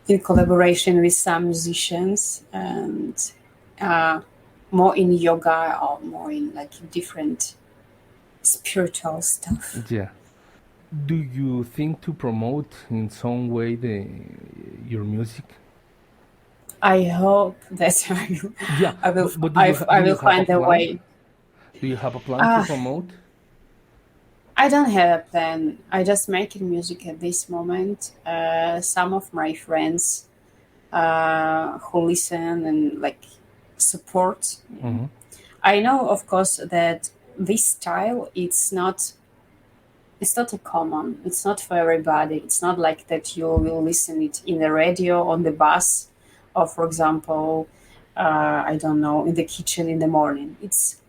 in collaboration with some musicians, and uh, more in yoga or more in like different spiritual stuff. Yeah. Do you think to promote in some way the your music? I hope that Yeah, but I do you will have a find a plan? way. Do you have a plan to Uh, promote? I don't have a plan. I just making music at this moment. Some of my friends who listen and like support. Yeah. Mm-hmm. I know, of course, that this style it's not a common. It's not for everybody. It's not like that you will listen it in the radio on the bus, or for example, I don't know, in the kitchen in the morning. It's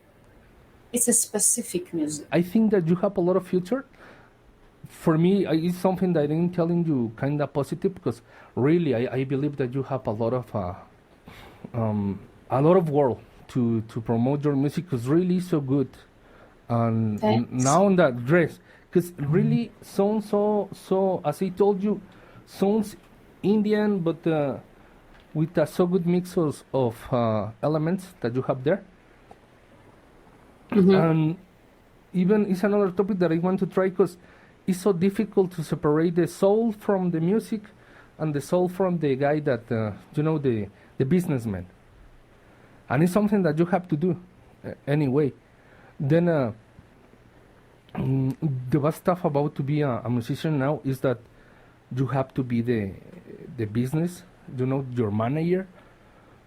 a specific music. I think that you have a lot of future. For me, it's something that I'm telling you kind of positive because really, I believe that you have a lot of work to promote your music because really so good. And Thanks. now that dress, because really sounds so as I told you, sounds Indian, but with a so good mix of elements that you have there. Hmm. And even it's another topic that I want to try because it's so difficult to separate the soul from the music and the soul from the guy that the businessman, and it's something that you have to do anyway. Then the best stuff about to be a musician now is that you have to be the business, your manager,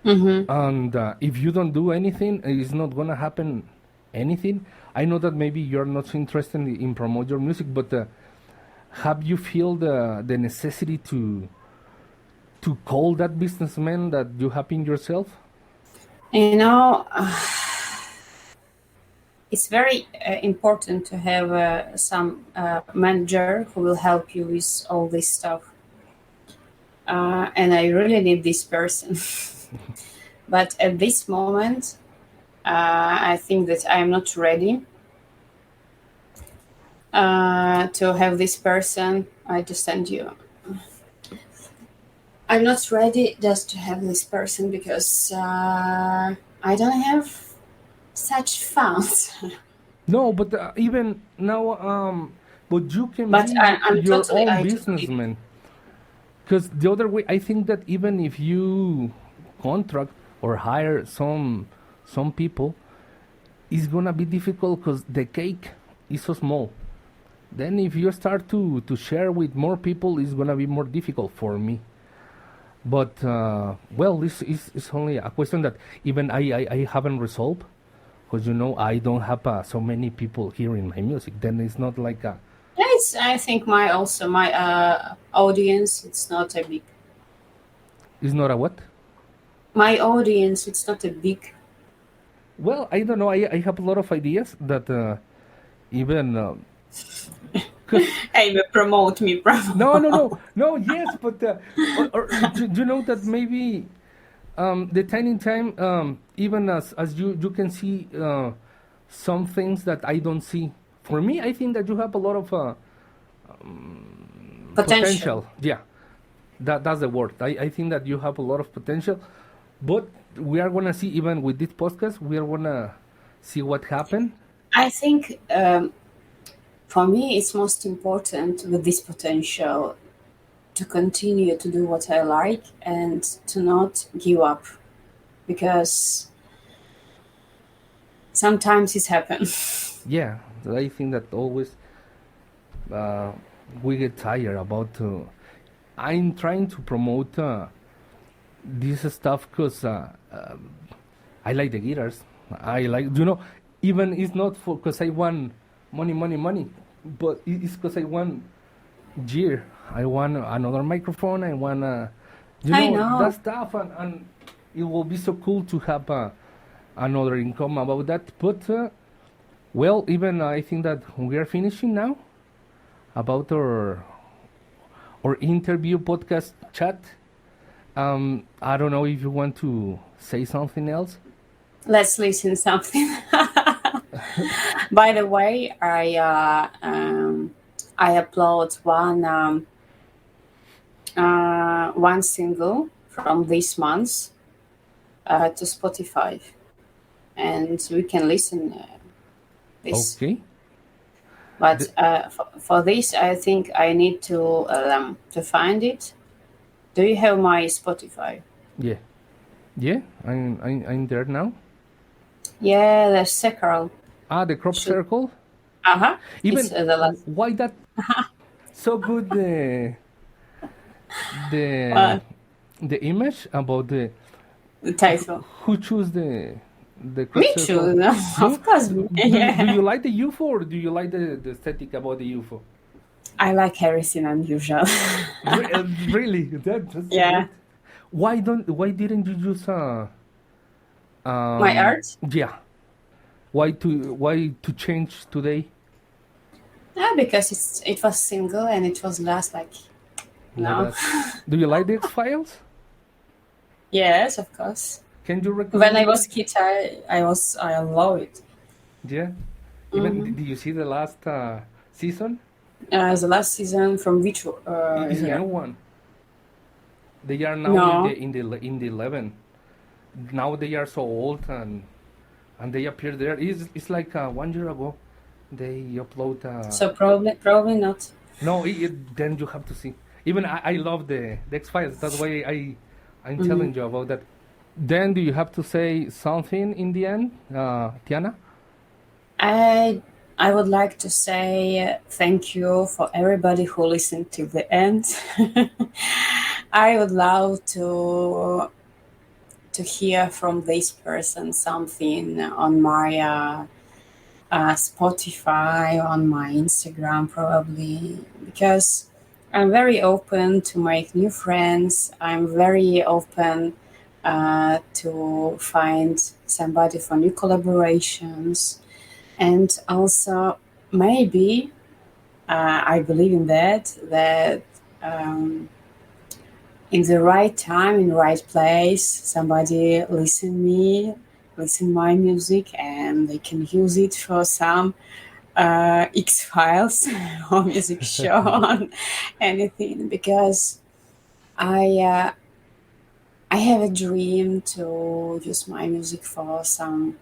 Hmm. and if you don't do anything, it's not gonna happen anything? I know that maybe you're not so interested in promote your music, but have you feel the necessity to call that businessman that you have in yourself? You know, it's very important to have some manager who will help you with all this stuff. And I really need this person. But at this moment, I think that I am not ready to have this person. I just send you. I'm not ready just to have this person because I don't have such funds. No, but even now, but you can But be I'm your totally, own I totally, businessman. Because the other way, I think that even if you contract or hire some people, it's gonna be difficult because the cake is so small. Then if you start to share with more people, it's gonna be more difficult for me. But well, this is only a question that even I haven't resolved because I don't have so many people hearing my music. Then it's not like a. yeah, it's, I think my also my audience, it's not a big, It's not a what? my audience, it's not a big. Well, I don't know. I have a lot of ideas that even because Hey, promote me, no no promote. no no yes, but or do you know that maybe the tiny time even as you can see some things that I don't see. For me, I think that you have a lot of Potential. potential. Yeah, that's the word. I think that you have a lot of potential, but we are gonna see even with this podcast. We are gonna see what happened. I think for me, it's most important with this potential to continue to do what I like and to not give up because sometimes it happens. Yeah, I think that always uh, we get tired about. I'm trying to promote this stuff because I like the guitars. I like even it's not for because I want money, but it's because I want gear. I want another microphone. I want I that know. stuff, and it will be so cool to have another income about that. But well, even I think that we are finishing now about our interview podcast chat. I don't know if you want to say something else. Let's listen something. By the way, I upload one single from this month to Spotify, and we can listen this. Okay. But The, for this, I think I need to find it. Do you have my Spotify? yeah. Yeah. I'm there now. Yeah, the several. The crop Should circle. it's Even the last. why that so good the Uh, the image about the title. who choose the crop Me circle. too. No, You of course. do Yeah. you like the UFO or do you like the aesthetic about the UFO? I like everything unusual. Really, that's so Yeah. great. Why didn't you use My art. yeah, why to change today? Because it was single and it was last like Like no. that. Do you like the X Files? Yes, of course. Can you When I recommend was me? kid, I love it. Yeah. Even Hmm. did you see the last season? The last season from which It's a new year? one. They are now in the No. in the in the 11. Now they are so old and they appear there. It's like 1 year ago. They upload. So probably not. No, then you have to see. Even I love the X Files. That's why I'm Hmm. telling you about that. Then do you have to say something in the end, Tiana? I I would like to say thank you for everybody who listened to the end. I would love to hear from this person something on my Spotify, on my Instagram, probably, because I'm very open to make new friends. I'm very open to find somebody for new collaborations. And also, maybe I believe in that um, in the right time, in the right place, somebody listen my music, and they can use it for some X Files or music show on anything. Because I uh, I have a dream to use my music for some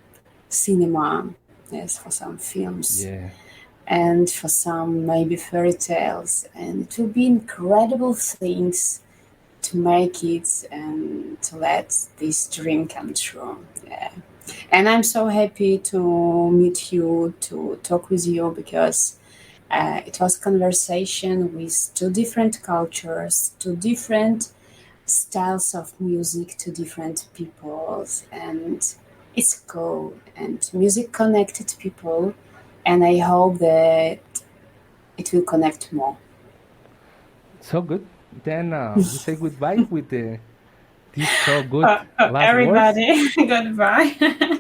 cinema, yes, for some films, Yeah. and for some maybe fairy tales, and it will be incredible things to make it and to let this dream come true. Yeah. And I'm so happy to meet you, to talk with you, because it was conversation with two different cultures, two different styles of music, to different peoples, and it's cool. And music connected people, and I hope that it will connect more. So good. Then we say goodbye with these so good last words. Everybody, goodbye.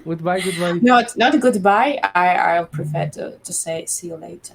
Goodbye, goodbye. Not goodbye. I'll prefer to say see you later.